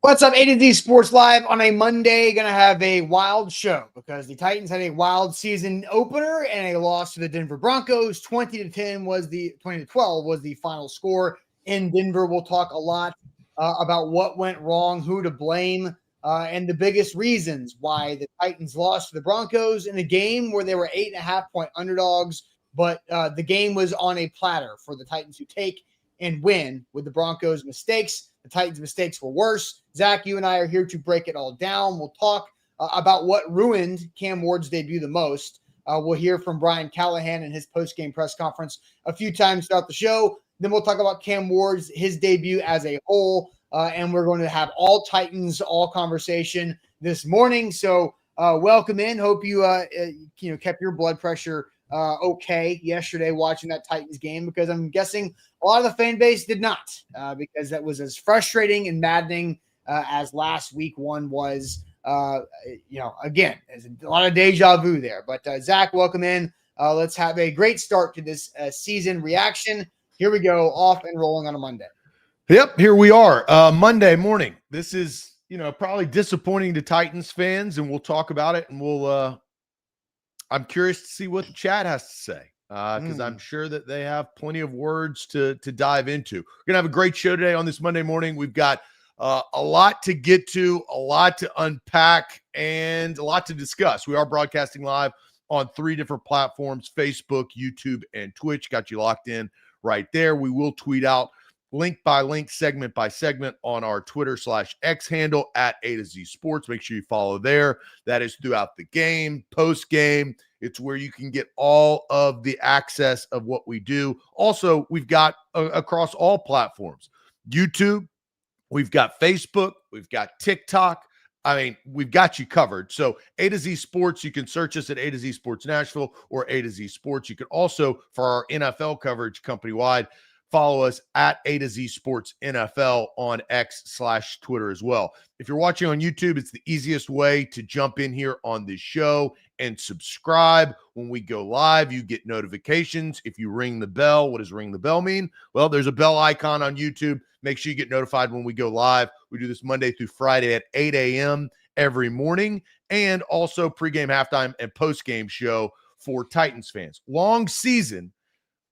What's up, A to Z Sports Live on a Monday. Going to have a wild show because the Titans had a wild season opener and a loss to the Denver Broncos. 20-12 was the final score in Denver. We'll talk a lot about what went wrong, who to blame, and the biggest reasons why the Titans lost to the Broncos in a game where they were 8.5-point underdogs. But the game was on a platter for the Titans to take and win with the Broncos' mistakes. The Titans' mistakes were worse. Zach, you and I are here to break it all down. We'll talk about what ruined Cam Ward's debut the most. We'll hear from Brian Callahan in his post-game press conference a few times throughout the show. Then we'll talk about Cam Ward's his debut as a whole, and we're going to have all Titans, all conversation this morning. So welcome in. Hope you kept your blood pressure okay yesterday watching that Titans game, because I'm guessing a lot of the fan base did not, because that was as frustrating and maddening as last week one was. Again, there's a lot of deja vu there. But Zach, welcome in. Let's have a great start to this season reaction. Here we go, off and rolling on a Monday. Yep, here we are. Monday morning. This is, probably disappointing to Titans fans, and we'll talk about it, and we'll I'm curious to see what the chat has to say, because I'm sure that they have plenty of words to dive into. We're going to have a great show today on this Monday morning. We've got a lot to get to, a lot to unpack, and a lot to discuss. We are broadcasting live on 3 different platforms: Facebook, YouTube, and Twitch. Got you locked in right there. We will tweet out link by link, segment by segment on our Twitter/X handle at A to Z Sports. Make sure you follow there. That is throughout the game, post game. It's where you can get all of the access of what we do. Also, we've got across all platforms: YouTube, we've got Facebook, we've got TikTok. I mean, we've got you covered. So A to Z Sports, you can search us at A to Z Sports Nashville or A to Z Sports. You can also, for our NFL coverage company-wide, follow us at A to Z Sports NFL on X/Twitter as well. If you're watching on YouTube, it's the easiest way to jump in here on this show and subscribe. When we go live, you get notifications. If you ring the bell, what does ring the bell mean? Well, there's a bell icon on YouTube. Make sure you get notified when we go live. We do this Monday through Friday at 8 a.m. every morning, and also pregame, halftime, and postgame show for Titans fans. Long season.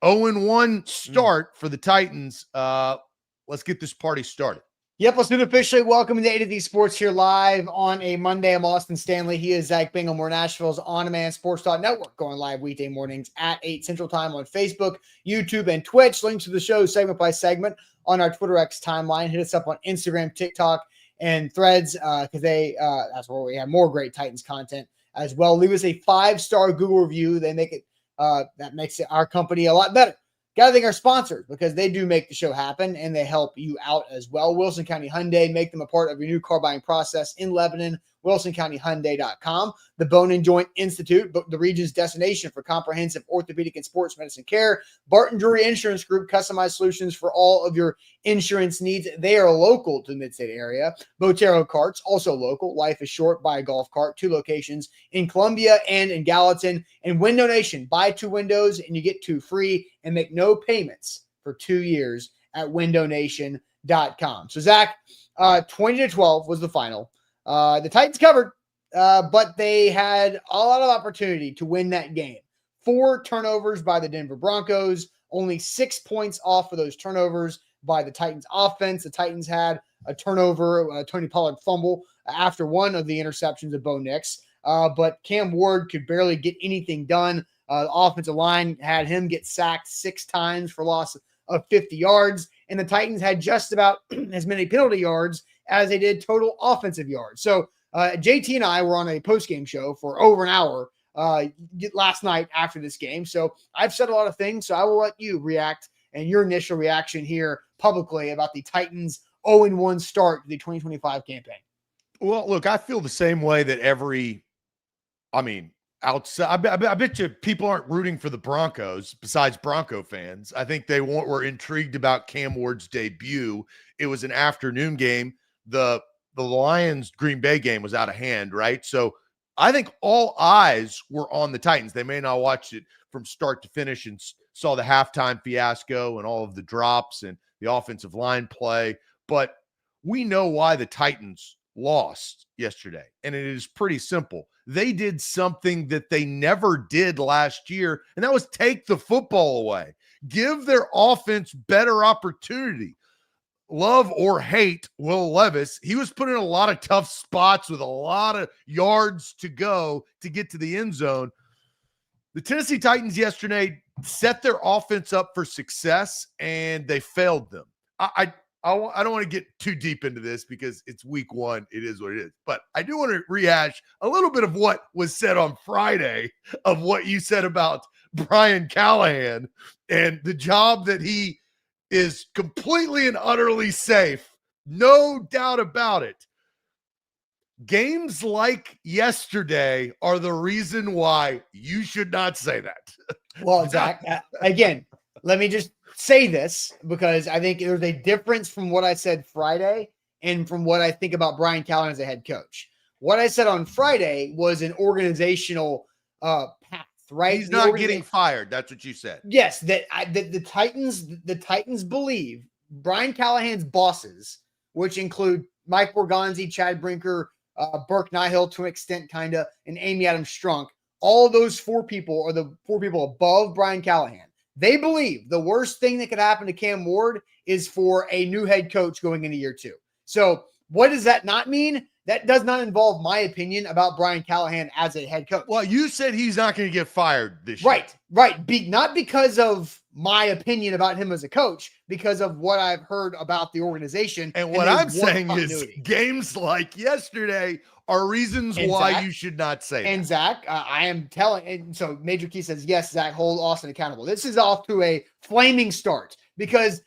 0-1 start for the Titans. Let's get this party started. Yep, let's do it officially. Welcome to A to Z Sports here live on a Monday. I'm Austin Stanley. He is Zach Bingham. We're Nashville's on-demand sports network, going live weekday mornings at 8 Central Time on Facebook, YouTube, and Twitch. Links to the show segment by segment on our Twitter X timeline. Hit us up on Instagram, TikTok, and Threads, because that's where we have more great Titans content as well. Leave us a 5-star Google review. They make it that makes our company a lot better. Got to thank our sponsors, because they do make the show happen and they help you out as well. Wilson County Hyundai, make them a part of your new car buying process in Lebanon. WilsonCountyHyundai.com. The Bone and Joint Institute, the region's destination for comprehensive orthopedic and sports medicine care. Barton Drury Insurance Group, customized solutions for all of your insurance needs. They are local to the mid-state area. Botero Carts, also local. Life is short. Buy a golf cart. 2 locations in Columbia and in Gallatin. And Window Nation, buy 2 windows and you get 2 free and make no payments for 2 years at windownation.com. So Zach, 20-12 was the final. The Titans covered, but they had a lot of opportunity to win that game. 4 turnovers by the Denver Broncos, only 6 points off of those turnovers by the Titans offense. The Titans had a turnover, Tony Pollard fumble after one of the interceptions of Bo Nix, but Cam Ward could barely get anything done. The offensive line had him get sacked 6 times for loss of 50 yards, and the Titans had just about as many penalty yards as they did total offensive yards. So JT and I were on a post-game show for over an hour last night after this game. So I've said a lot of things, so I will let you react and your initial reaction here publicly about the Titans' 0-1 start to the 2025 campaign. Well, look, I feel the same way that outside, I bet you people aren't rooting for the Broncos besides Bronco fans. I think they were intrigued about Cam Ward's debut. It was an afternoon game. The Lions Green Bay game was out of hand, right? So I think all eyes were on the Titans. They may not watch it from start to finish and saw the halftime fiasco and all of the drops and the offensive line play. But we know why the Titans lost yesterday, and it is pretty simple. They did something that they never did last year, and that was take the football away. Give their offense better opportunity. Love or hate Will Levis, he was put in a lot of tough spots with a lot of yards to go to get to the end zone. The Tennessee Titans yesterday set their offense up for success, and they failed them. I don't want to get too deep into this because it's week one. It is what it is. But I do want to rehash a little bit of what was said on Friday of what you said about Brian Callahan and the job that he is completely and utterly safe. No doubt about it. Games like yesterday are the reason why you should not say that. Well, Zach, again, let me just say this because I think there's a difference from what I said Friday and from what I think about Brian Callahan as a head coach. What I said on Friday was an organizational path, right? He's not getting fired. That's what you said. Yes, that the Titans believe Brian Callahan's bosses, which include Mike Borgonzi, Chad Brinker, Burke Nihill to an extent, kind of, and Amy Adams Strunk. All those four people are the four people above Brian Callahan. They believe the worst thing that could happen to Cam Ward is for a new head coach going into year two. So what does that not mean? That does not involve my opinion about Brian Callahan as a head coach. Well, you said he's not going to get fired this year. Right. Not because of my opinion about him as a coach, because of what I've heard about the organization. And what I'm saying is games like yesterday are reasons why Zach, you should not say that. And Zach, I am telling, and so Major Key says, yes, Zach, hold Austin accountable. This is off to a flaming start because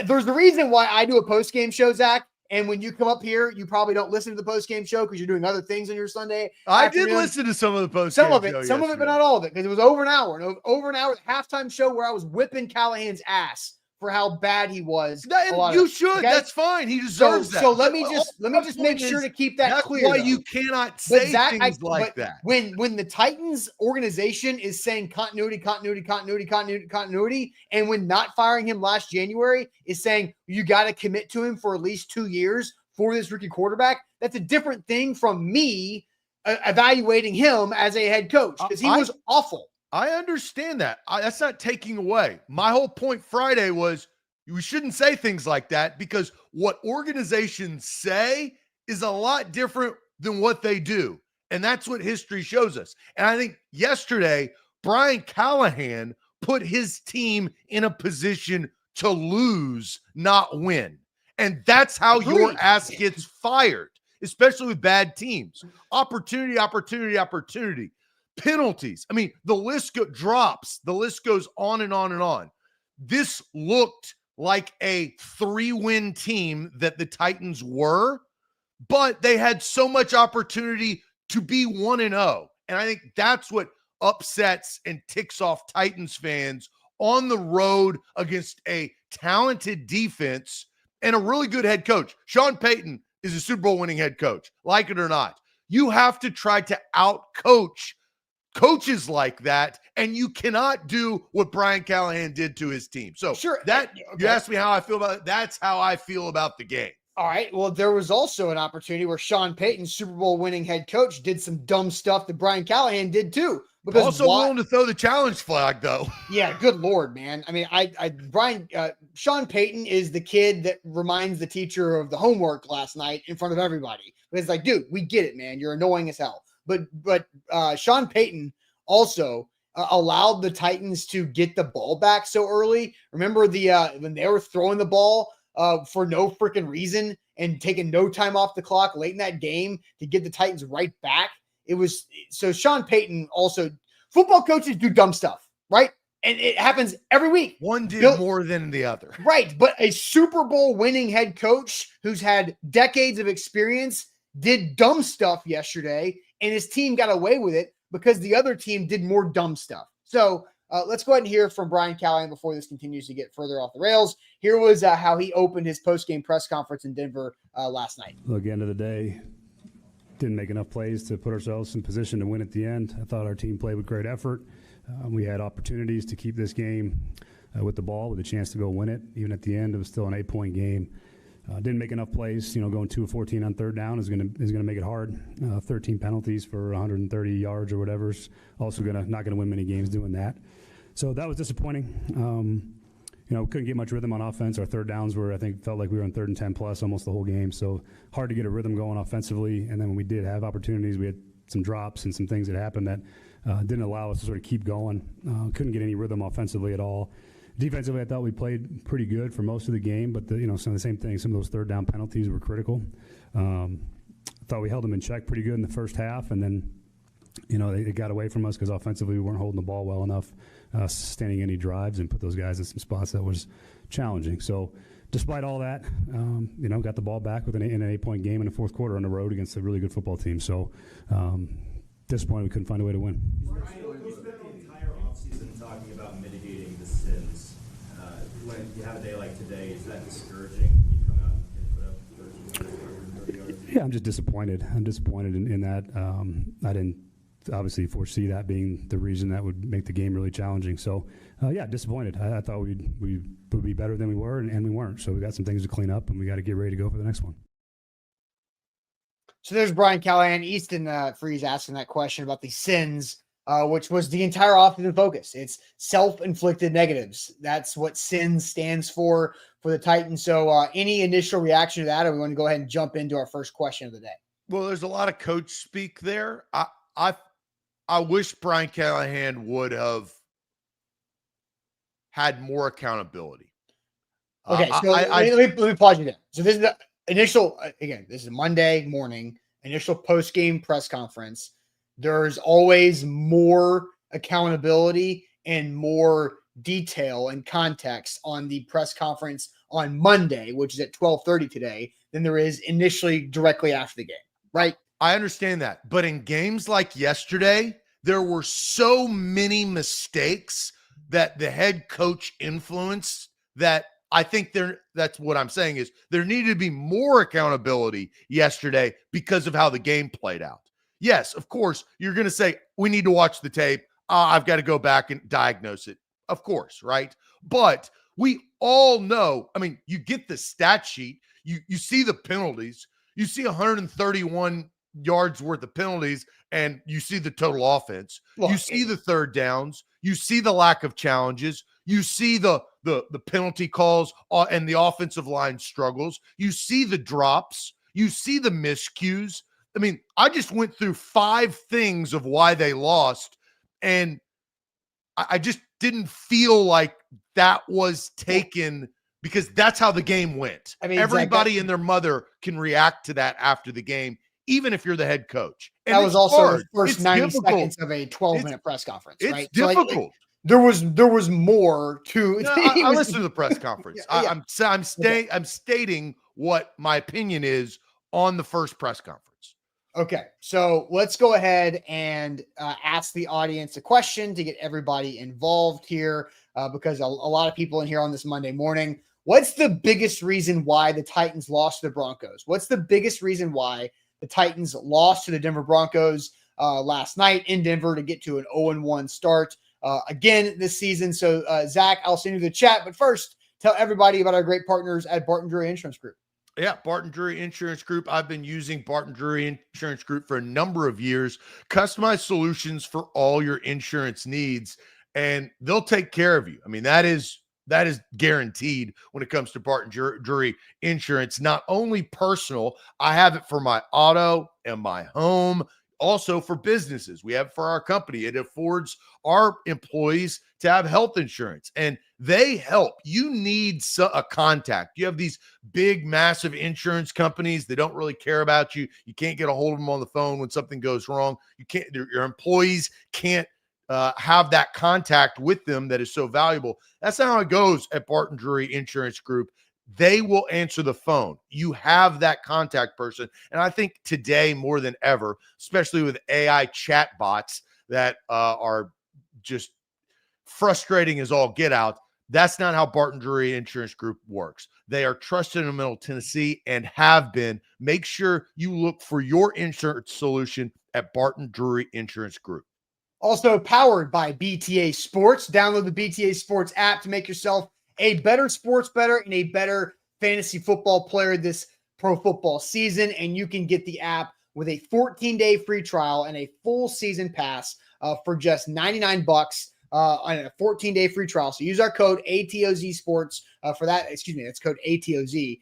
there's the reason why I do a post-game show, Zach. And when you come up here, you probably don't listen to the post-game show because you're doing other things on your Sunday. I did listen to some of the post-game show. Some of it, but not all of it, because it was over an hour. And over an hour, halftime show where I was whipping Callahan's ass for how bad he was. You should. Okay? That's fine. He deserves that. So let me just make sure to keep that clear. That's why you cannot say things like that. When the Titans organization is saying continuity, and when not firing him last January is saying you got to commit to him for at least 2 years for this rookie quarterback, that's a different thing from me evaluating him as a head coach because he was awful. I understand that. That's not taking away. My whole point Friday was we shouldn't say things like that because what organizations say is a lot different than what they do. And that's what history shows us. And I think yesterday, Brian Callahan put his team in a position to lose, not win. And that's how your ass gets fired, especially with bad teams. Opportunity. Penalties. I mean, the list drops. The list goes on and on and on. This looked like a 3-win team that the Titans were, but they had so much opportunity to be 1-0. And I think that's what upsets and ticks off Titans fans on the road against a talented defense and a really good head coach. Sean Payton is a Super Bowl winning head coach, like it or not. You have to try to out-coach coaches like that, and you cannot do what Brian Callahan did to his team. So sure, you asked me how I feel about it. That's how I feel about the game. All right. Well, there was also an opportunity where Sean Payton, Super Bowl winning head coach, did some dumb stuff that Brian Callahan did too. Because also willing to throw the challenge flag, though. Yeah, good Lord, man. I mean, Sean Payton is the kid that reminds the teacher of the homework last night in front of everybody. But it's like, dude, we get it, man. You're annoying as hell. But Sean Payton also allowed the Titans to get the ball back so early. Remember when they were throwing the ball for no freaking reason and taking no time off the clock late in that game to get the Titans right back? It was so Sean Payton also football coaches do dumb stuff, right? And it happens every week. One did more than the other. Right. But a Super Bowl winning head coach who's had decades of experience did dumb stuff yesterday, and his team got away with it because the other team did more dumb stuff. So let's go ahead and hear from Brian Callahan before this continues to get further off the rails. Here was how he opened his post-game press conference in Denver last night. Look, end of the day, didn't make enough plays to put ourselves in position to win at the end. I thought our team played with great effort. We had opportunities to keep this game with the ball, with a chance to go win it. Even at the end, it was still an 8-point game. Didn't make enough plays. Going 2 of 14 on third down is going to make it hard. 13 penalties for 130 yards or whatever is also not going to win many games doing that. So that was disappointing. We couldn't get much rhythm on offense. Our third downs felt like we were on 3rd and 10 plus almost the whole game. So hard to get a rhythm going offensively. And then when we did have opportunities, we had some drops and some things that happened that didn't allow us to sort of keep going. Couldn't get any rhythm offensively at all. Defensively, I thought we played pretty good for most of the game, but some of the same thing. Some of those third down penalties were critical. I thought we held them in check pretty good in the first half, and then they got away from us because offensively we weren't holding the ball well enough, sustaining any drives, and put those guys in some spots that was challenging. So despite all that, got the ball back with an 8-point game in the fourth quarter on the road against a really good football team. So disappointed we couldn't find a way to win. You spent the entire offseason talking about mitigating the sins. When you have a day like today, is that discouraging? You come out and put up 30 yards? Yeah, I'm just disappointed. I'm disappointed in that. I didn't obviously foresee that being the reason that would make the game really challenging. So, disappointed. I thought we would be better than we were, and we weren't. So we got some things to clean up, and we got to get ready to go for the next one. So there's Brian Callahan, Easton Freeze asking that question about the sins, which was the entire offseason focus. It's self-inflicted negatives. That's what sins stands for the Titans. So any initial reaction to that, or we want to go ahead and jump into our first question of the day? Well, there's a lot of coach speak there. I wish Brian Callahan would have had more accountability. Okay, so let me pause you there. So this is the initial, again, this is Monday morning, initial post-game press conference. There's always more accountability and more detail and context on the press conference on Monday, which is at 12:30 today, than there is initially directly after the game, right? I understand that. But in games like yesterday, there were so many mistakes that the head coach influenced that I think that's what I'm saying is there needed to be more accountability yesterday because of how the game played out. Yes, of course, you're going to say, we need to watch the tape. I've got to go back and diagnose it. Of course, right? But we all know, you get the stat sheet. You see the penalties. You see 131 yards worth of penalties, and you see the total offense. You see the third downs. You see the lack of challenges. You see the penalty calls and the offensive line struggles. You see the drops. You see the miscues. I just went through 5 things of why they lost, and I just didn't feel like that was taken because that's how the game went. Everybody and their mother can react to that after the game, even if you're the head coach. And that was also hard. the first it's 90 difficult. seconds of a 12-minute press conference, it's right? difficult. So there was more to. No, I listened to the press conference. Yeah. I'm stating what my opinion is on the first press conference. Okay, so let's go ahead and ask the audience a question to get everybody involved here because a lot of people in here on this Monday morning. What's the biggest reason why the Titans lost to the Broncos? What's the biggest reason why the Titans lost to the Denver Broncos last night in Denver to get to an 0-1 start again this season? So, Zach, I'll send you the chat. But first, tell everybody about our great partners at Barton Drury Insurance Group. Yeah, Barton Drury Insurance Group. I've been using Barton Drury Insurance Group for a number of years. Customized solutions for all your insurance needs, and they'll take care of you. That is guaranteed when it comes to Barton Drury Insurance. Not only personal, I have it for my auto and my home, also for businesses. We have it for our company. It affords our employees to have health insurance, and they help. You need a contact. You have these big, massive insurance companies that don't really care about you. You can't get a hold of them on the phone when something goes wrong. Your employees can't have that contact with them that is so valuable. That's not how it goes at Barton Drury Insurance Group. They will answer the phone. You have that contact person. And I think today more than ever, especially with AI chat bots that are just frustrating as all get out, that's not how Barton Drury Insurance Group works. They are trusted in Middle Tennessee and have been. Make sure you look for your insurance solution at Barton Drury Insurance Group. Also powered by BTA Sports. Download the BTA Sports app to make yourself a better sports bettor and a better fantasy football player this pro football season, and you can get the app with a 14-day free trial and a full season pass for just $99 on a 14-day free trial. So use our code ATOZ Sports for that. Excuse me, that's code ATOZ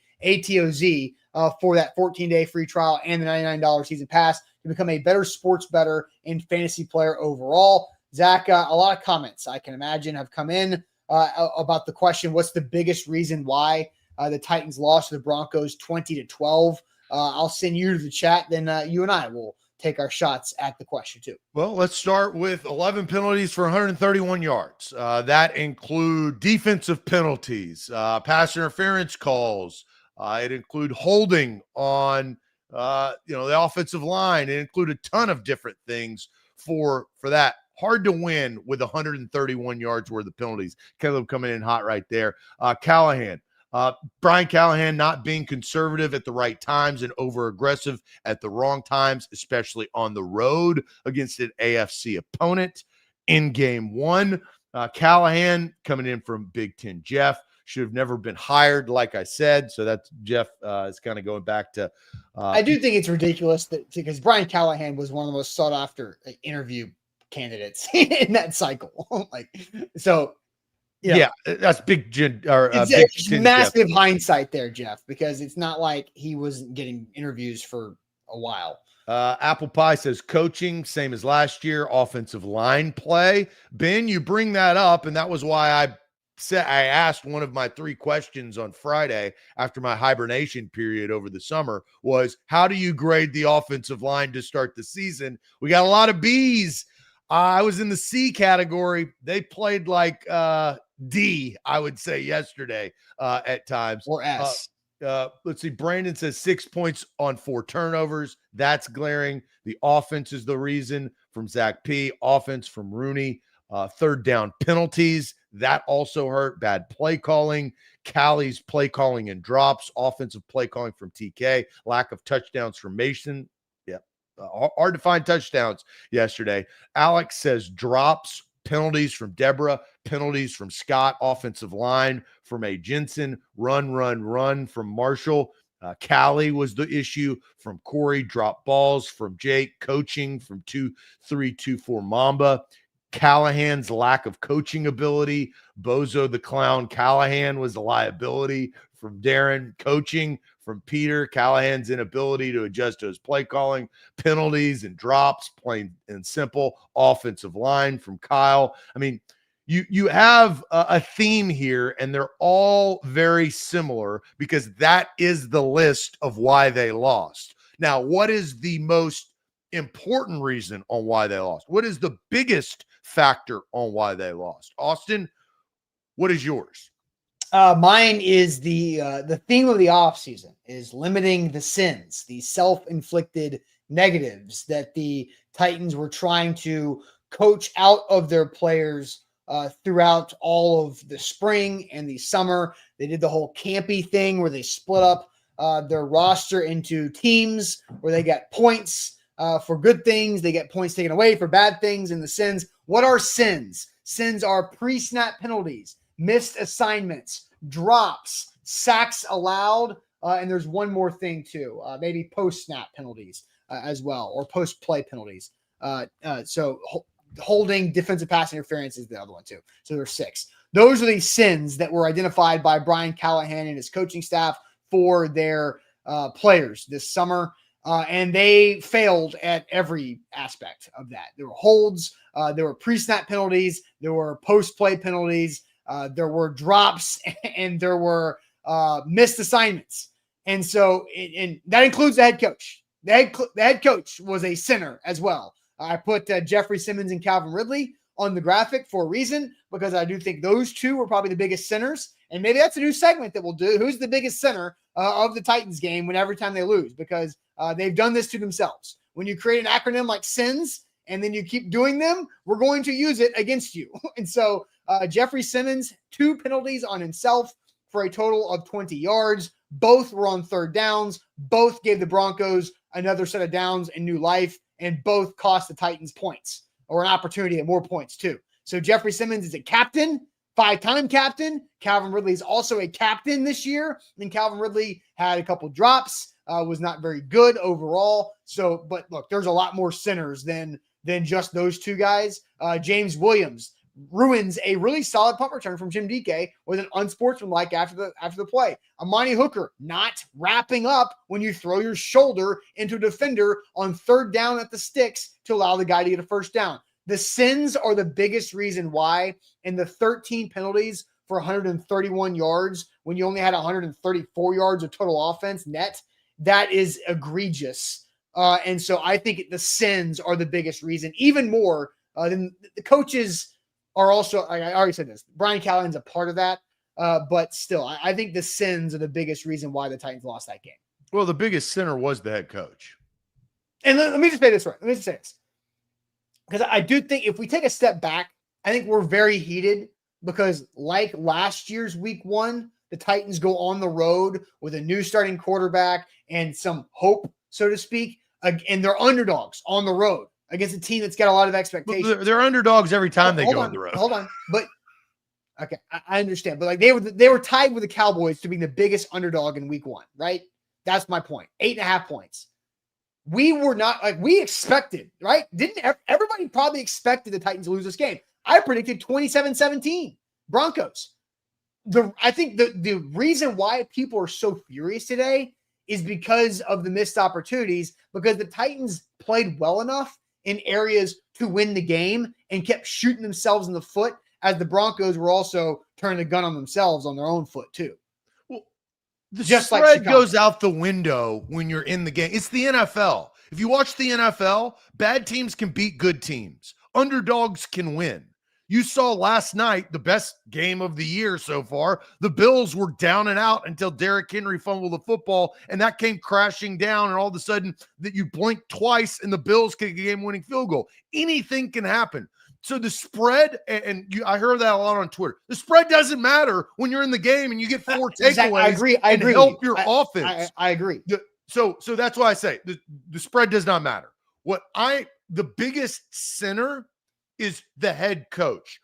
for that 14-day free trial and the $99 season pass to become a better sports bettor and fantasy player overall. Zach, a lot of comments I can imagine have come in about the question, what's the biggest reason why the Titans lost to the Broncos 20-12? I'll send you to the chat, then you and I will take our shots at the question too. Well, let's start with 11 penalties for 131 yards. That include defensive penalties, pass interference calls. It include holding on, the offensive line. It include a ton of different things for that. Hard to win with 131 yards worth of penalties. Caleb coming in hot right there. Callahan. Brian Callahan not being conservative at the right times and over aggressive at the wrong times, especially on the road against an AFC opponent in game one. Callahan coming in from Big Ten Jeff should have never been hired, like I said. So that's Jeff is kind of going back to. I do think it's ridiculous that because Brian Callahan was one of the most sought after interview candidates in that cycle. Yeah, that's big. It's massive hindsight there, Jeff, because it's not like he wasn't getting interviews for a while. Apple Pie says coaching, same as last year, offensive line play. Ben, you bring that up, and that was why I asked one of my 3 questions on Friday after my hibernation period over the summer was, how do you grade the offensive line to start the season? We got a lot of B's. I was in the C category. They played like D, I would say, yesterday at times. Or S. Let's see. Brandon says 6 points on 4 turnovers. That's glaring. The offense is the reason from Zach P. Offense from Rooney. Third down penalties. That also hurt. Bad play calling. Callie's play calling and drops. Offensive play calling from TK. Lack of touchdowns from Mason. Hard to find touchdowns yesterday. Alex says drops, penalties from Deborah, penalties from Scott, offensive line from A. Jensen, run from Marshall. Callie was the issue from Corey, drop balls from Jake, coaching from 2-3-2-4 Mamba. Callahan's lack of coaching ability. Bozo the Clown Callahan was a liability from Darren. Coaching from Peter. Callahan's inability to adjust to his play calling. Penalties and drops, plain and simple. Offensive line from Kyle. I mean, you have a theme here, and they're all very similar because that is the list of why they lost. Now, what is the most important reason on why they lost? What is the biggest factor on why they lost? Austin, what is yours? Mine is the theme of the offseason is limiting the sins, the self-inflicted negatives that the Titans were trying to coach out of their players throughout all of the spring and the summer. They did the whole campy thing where they split up their roster into teams where they got points for good things. They get points taken away for bad things. And the sins, what are sins? Sins are pre-snap penalties, missed assignments, drops, sacks allowed, and there's one more thing too, maybe post-snap penalties as well, or post-play penalties. So holding, defensive pass interference is the other one too. So there's 6. Those are the sins that were identified by Brian Callahan and his coaching staff for their players this summer. And they failed at every aspect of that. There were holds, there were pre-snap penalties, there were post-play penalties, there were drops, and there were missed assignments. And so, and that includes the head coach. The head coach was a sinner as well. I put Jeffrey Simmons and Calvin Ridley on the graphic for a reason, because I do think those two were probably the biggest sinners. And maybe that's a new segment that we'll do. Who's the biggest sinner of the Titans game when every time they lose? Because they've done this to themselves. When you create an acronym like SINS and then you keep doing them, we're going to use it against you. And so Jeffrey Simmons, 2 penalties on himself for a total of 20 yards. Both were on third downs. Both gave the Broncos another set of downs and new life, and both cost the Titans points, or an opportunity at more points too. So Jeffrey Simmons is a captain 5-time captain. Calvin Ridley is also a captain this year, and Calvin Ridley had a couple drops, was not very good overall. So, but look, there's a lot more sinners than just those two guys. James Williams ruins a really solid punt return from Jim DK with an unsportsmanlike after the play. Amani Hooker not wrapping up when you throw your shoulder into a defender on 3rd down at the sticks to allow the guy to get a first down. The sins are the biggest reason why, and the 13 penalties for 131 yards when you only had 134 yards of total offense net, that is egregious. And so I think the sins are the biggest reason, even more than the coaches are also, I already said this, Brian Callahan's a part of that. But still, I think the sins are the biggest reason why the Titans lost that game. Well, the biggest sinner was the head coach. And let me just say this right. Let me just say this. Because I do think if we take a step back, I think we're very heated because like last year's week 1, the Titans go on the road with a new starting quarterback and some hope, so to speak, and they're underdogs on the road against a team that's got a lot of expectations. Well, they're underdogs every time they go on the road. Hold on. But okay, I understand. But like they were tied with the Cowboys to being the biggest underdog in week 1, right? That's my point. 8.5 points. We were not we expected, right? Didn't everybody probably expected the Titans to lose this game? I predicted 27-17 Broncos. I think the reason why people are so furious today is because of the missed opportunities, because the Titans played well enough in areas to win the game and kept shooting themselves in the foot, as the Broncos were also turning the gun on themselves on their own foot too. The Just spread like Chicago goes out the window when you're in the game. It's the NFL. If you watch the NFL, bad teams can beat good teams. Underdogs can win. You saw last night the best game of the year so far. The Bills were down and out until Derrick Henry fumbled the football, and that came crashing down, and all of a sudden that you blink twice and the Bills kick a game-winning field goal. Anything can happen. So the spread, I heard that a lot on Twitter. The spread doesn't matter when you're in the game and you get 4 takeaways. I agree. And help your offense. I agree. So that's why I say the spread does not matter. The biggest sinner is the head coach.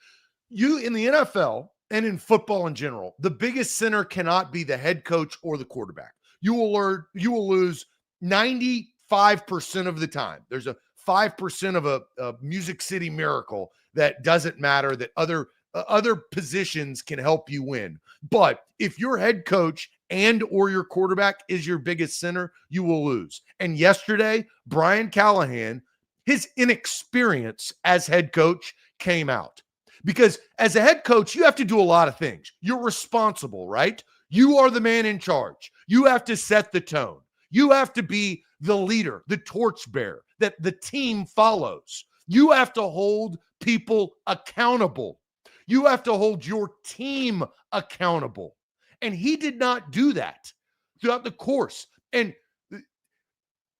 You in the NFL and in football in general, the biggest sinner cannot be the head coach or the quarterback. You will lose 95% of the time. There's a 5% of a Music City miracle that doesn't matter, that other positions can help you win. But if your head coach and or your quarterback is your biggest sinner, you will lose. And yesterday, Brian Callahan, his inexperience as head coach came out. Because as a head coach, you have to do a lot of things. You're responsible, right? You are the man in charge. You have to set the tone. You have to be the leader, the torchbearer that the team follows. You have to hold people accountable. You have to hold your team accountable. And he did not do that throughout the course. And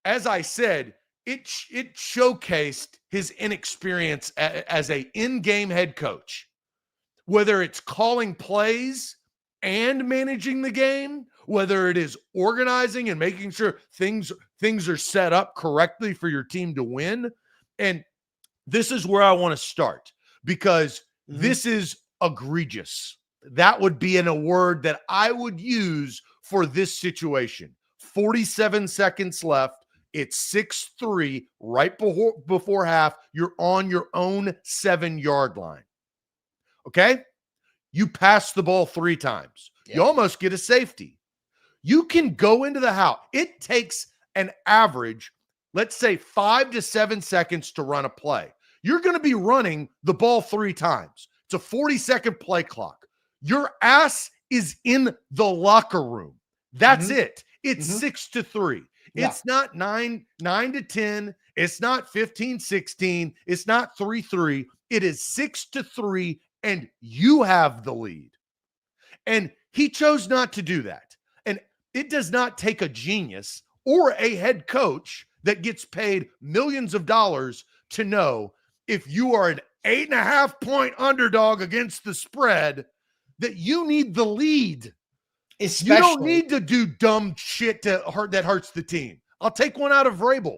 as I said, it showcased his inexperience as a in-game head coach, whether it's calling plays and managing the game, whether it is organizing and making sure things are set up correctly for your team to win. And this is where I want to start, because this is egregious. That would be a word that I would use for this situation. 47 seconds left. It's 6-3 right before half. You're on your own 7-yard line. Okay? You pass the ball 3 times. Yep. You almost get a safety. You can go into the house. It takes an average, let's say 5 to 7 seconds to run a play. You're going to be running the ball 3 times. It's a 40-second play clock. Your ass is in the locker room. That's it. It's 6-3. Yeah. It's not 9 to 10. It's not 15-16. It's not 3-3. It is 6-3, and you have the lead. And he chose not to do that. And it does not take a genius or a head coach that gets paid millions of dollars to know if you are an 8.5-point underdog against the spread that you need the lead. You don't need to do dumb shit that hurts the team. I'll take one out of Vrabel.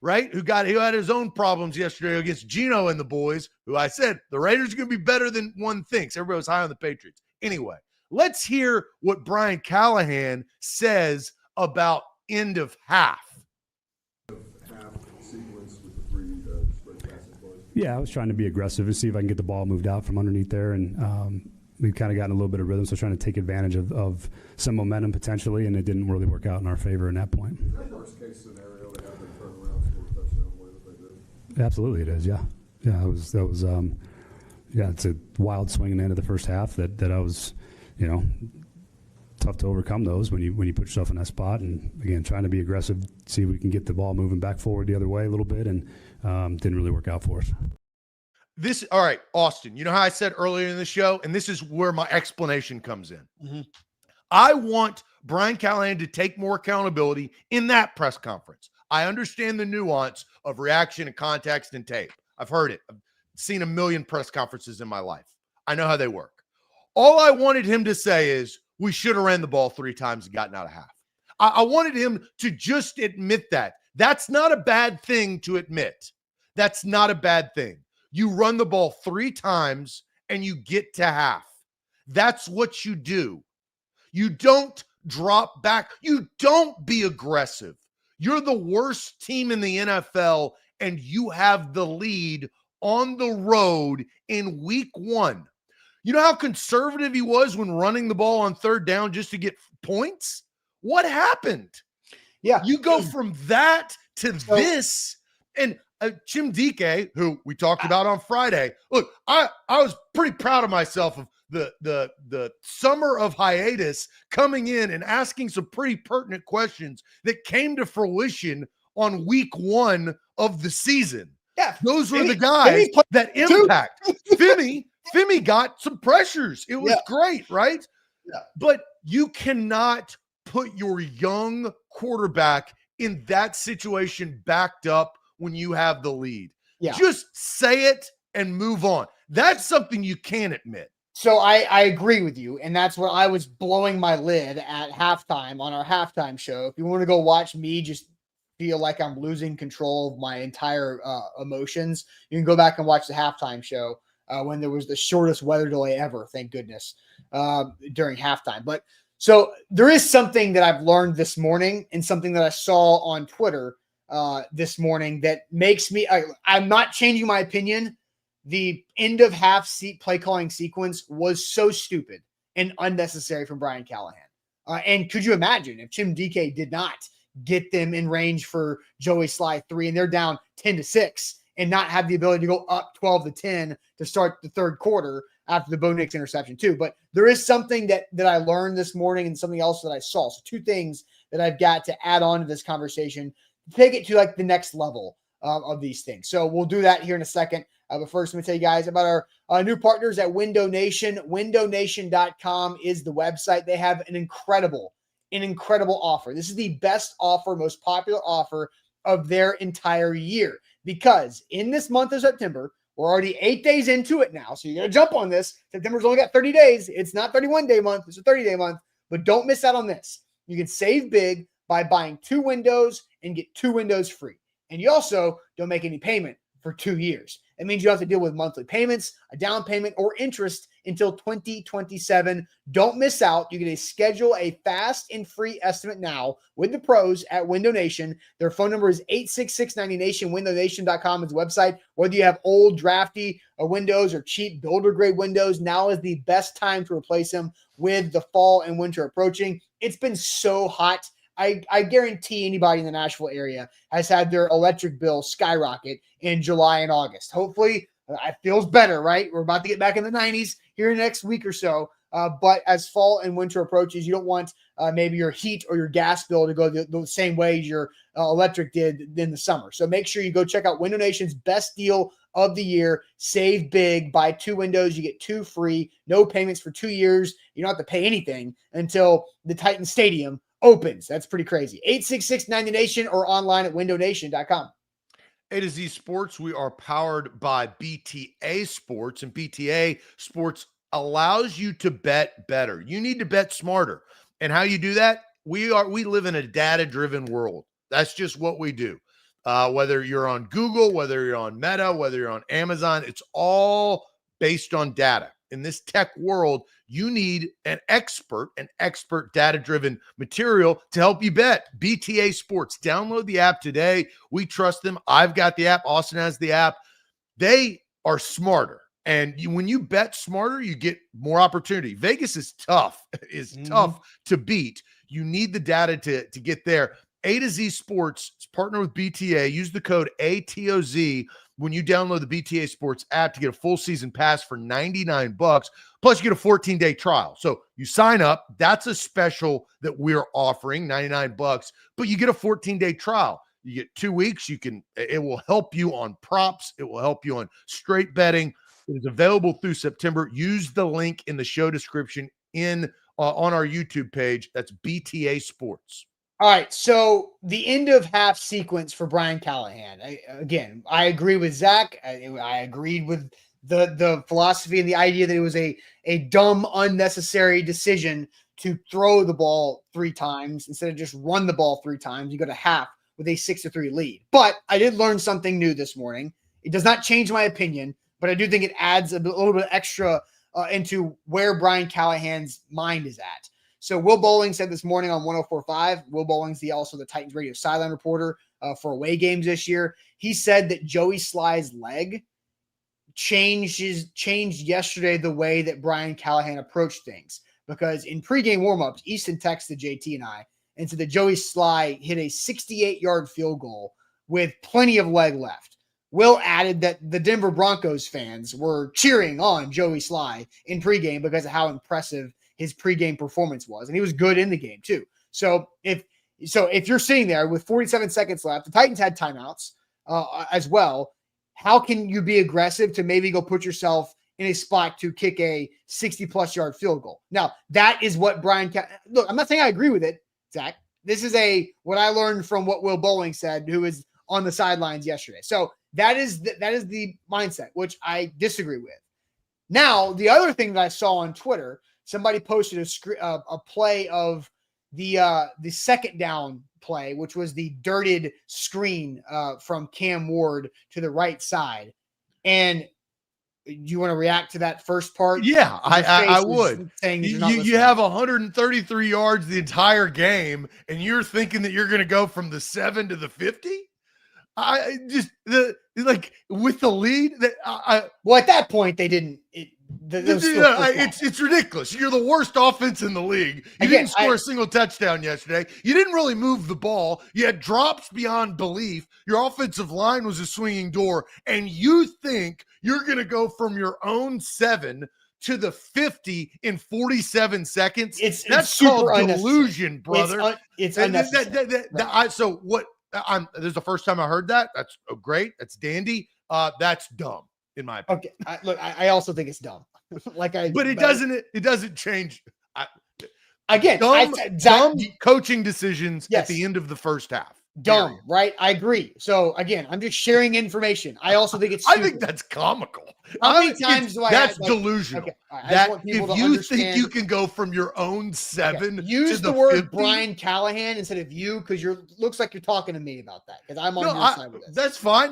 right? Who had his own problems yesterday against Geno and the boys, who I said the Raiders are going to be better than one thinks. Everybody was high on the Patriots. Anyway, let's hear what Brian Callahan says about end of half. Yeah, I was trying to be aggressive and see if I can get the ball moved out from underneath there, and we've kind of gotten a little bit of rhythm, so trying to take advantage of some momentum potentially, and it didn't really work out in our favor in that point. Worst case scenario, they have been turned around, scored a touchdown, the way that they did. Absolutely, it is. Yeah, it's a wild swing in the end of the first half that I was, tough to overcome those when you put yourself in that spot. And again, trying to be aggressive, see if we can get the ball moving back forward the other way a little bit, and didn't really work out for us. All right, Austin, you know how I said earlier in the show, and this is where my explanation comes in. Mm-hmm. I want Brian Callahan to take more accountability in that press conference. I understand the nuance of reaction and context and tape. I've heard it. I've seen a million press conferences in my life. I know how they work. All I wanted him to say is, we should have ran the ball 3 times and gotten out of half. I wanted him to just admit that. That's not a bad thing to admit. That's not a bad thing. You run the ball 3 times and you get to half. That's what you do. You don't drop back. You don't be aggressive. You're the worst team in the NFL and you have the lead on the road in week 1. You know how conservative he was when running the ball on 3rd down just to get points? What happened? Yeah. You go from that to this. And Jim DK, who we talked about on Friday, look, I was pretty proud of myself of the summer of hiatus coming in and asking some pretty pertinent questions that came to fruition on week 1 of the season. Yeah. Those were the guys that impact. Femi got some pressures. It was great, right? Yeah. But you cannot put your young quarterback in that situation backed up when you have the lead. Yeah. Just say it and move on. That's something you can admit. So I agree with you, and that's what I was blowing my lid at halftime on our halftime show. If you want to go watch me just feel like I'm losing control of my entire emotions, you can go back and watch the halftime show when there was the shortest weather delay ever, thank goodness, during halftime. But so there is something that I've learned this morning and something that I saw on Twitter this morning that makes me I'm not changing my opinion. The end of half play calling sequence was so stupid and unnecessary from Brian Callahan. And could you imagine if Jim DK did not get them in range for Joey Sly 3 and they're down 10-6 and not have the ability to go up 12-10 to start the 3rd quarter after the Bo Nix interception too. But there is something that I learned this morning and something else that I saw. So 2 things that I've got to add on to this conversation to take it to like the next level of these things. So we'll do that here in a second. But first, let me tell you guys about our new partners at Window Nation. WindowNation.com is the website. They have an incredible offer. This is the best offer, most popular offer of their entire year. Because in this month of September, we're already 8 days into it now. So you're going to jump on this. September's only got 30 days. It's not 31-day month. It's a 30-day month. But don't miss out on this. You can save big by buying 2 windows and get 2 windows free. And you also don't make any payment for 2 years. It means you don't have to deal with monthly payments, a down payment, or interest until 2027. Don't miss out. You get schedule a fast and free estimate now with the pros at Window Nation. Their phone number is 866-90Nation. WindowNation.com is the website. Whether you have old, drafty windows or cheap builder-grade windows, now is the best time to replace them with the fall and winter approaching. It's been so hot. I guarantee anybody in the Nashville area has had their electric bill skyrocket in July and August. Hopefully, it feels better, right? We're about to get back in the 90s here in the next week or so. But as fall and winter approaches, you don't want maybe your heat or your gas bill to go the same way as your electric did in the summer. So make sure you go check out Window Nation's best deal of the year. Save big. Buy 2 windows. You get 2 free. No payments for 2 years. You don't have to pay anything until the Titan Stadium opens. That's pretty crazy. 866-90Nation or online at windownation.com. A to Z Sports, we are powered by BTA Sports, and BTA Sports allows you to bet better. You need to bet smarter. And how you do that? We live in a data-driven world. That's just what we do. Whether you're on Google, whether you're on Meta, whether you're on Amazon, it's all based on data. In this tech world, you need an expert data-driven material to help you bet. BTA Sports. Download the app today. We trust them. I've got the app. Austin has the app. They are smarter. And when you bet smarter, you get more opportunity. Vegas is tough. It's tough to beat. You need the data to get there. A to Z Sports is partnered with BTA. Use the code ATOZ when you download the BTA Sports app to get a full season pass for $99. Plus, you get a 14-day trial. So you sign up. That's a special that we're offering, $99. But you get a 14-day trial. You get 2 weeks. It will help you on props. It will help you on straight betting. It is available through September. Use the link in the show description on our YouTube page. That's BTA Sports. All right, so the end of half sequence for Brian Callahan. I agree with Zach. I agreed with the philosophy and the idea that it was a dumb, unnecessary decision to throw the ball 3 times instead of just run the ball 3 times. You go to half with a 6-3 lead. But I did learn something new this morning. It does not change my opinion, but I do think it adds a little bit extra into where Brian Callahan's mind is at. So Will Bowling said this morning on 104.5, Will Bowling's also the Titans radio sideline reporter for away games this year. He said that Joey Sly's leg changed yesterday the way that Brian Callahan approached things. Because in pregame warmups, Easton texted JT and I and said that Joey Sly hit a 68-yard field goal with plenty of leg left. Will added that the Denver Broncos fans were cheering on Joey Sly in pregame because of how impressive his pregame performance was. And he was good in the game too. So if you're sitting there with 47 seconds left, the Titans had timeouts as well. How can you be aggressive to maybe go put yourself in a spot to kick a 60-plus yard field goal? Now, that is what look, I'm not saying I agree with it, Zach. This is what I learned from what Will Bowling said, who was on the sidelines yesterday. So that is the mindset, which I disagree with. Now, the other thing that I saw on Twitter, somebody posted a play of the second down play, which was the dirted screen from Cam Ward to the right side. And do you want to react to that first part? Yeah, I would. Saying you have 133 yards the entire game, and you're thinking that you're going to go from the 7 to the 50? I just with the lead that well, at that point they didn't. It's ridiculous. You're the worst offense in the league. You didn't score a single touchdown yesterday. You didn't really move the ball. You had drops beyond belief. Your offensive line was a swinging door, and you think you're going to go from your own 7 to the 50 in 47 seconds? That's called delusion, brother. It's unnecessary. So what? This is the first time I heard that. That's great. That's dandy. That's dumb. In my opinion. Okay. I also think it's dumb. But it doesn't change. Dumb coaching decisions at the end of the first half. Dumb, right? I agree. So again, I'm just sharing information. I also think it's stupid. I think that's comical. How many times do I That's delusional. Okay, that if you think you can go from your own 7 use to the word 50? Brian Callahan instead of you, because looks like you're talking to me about that, because I'm on your side with this. That's fine.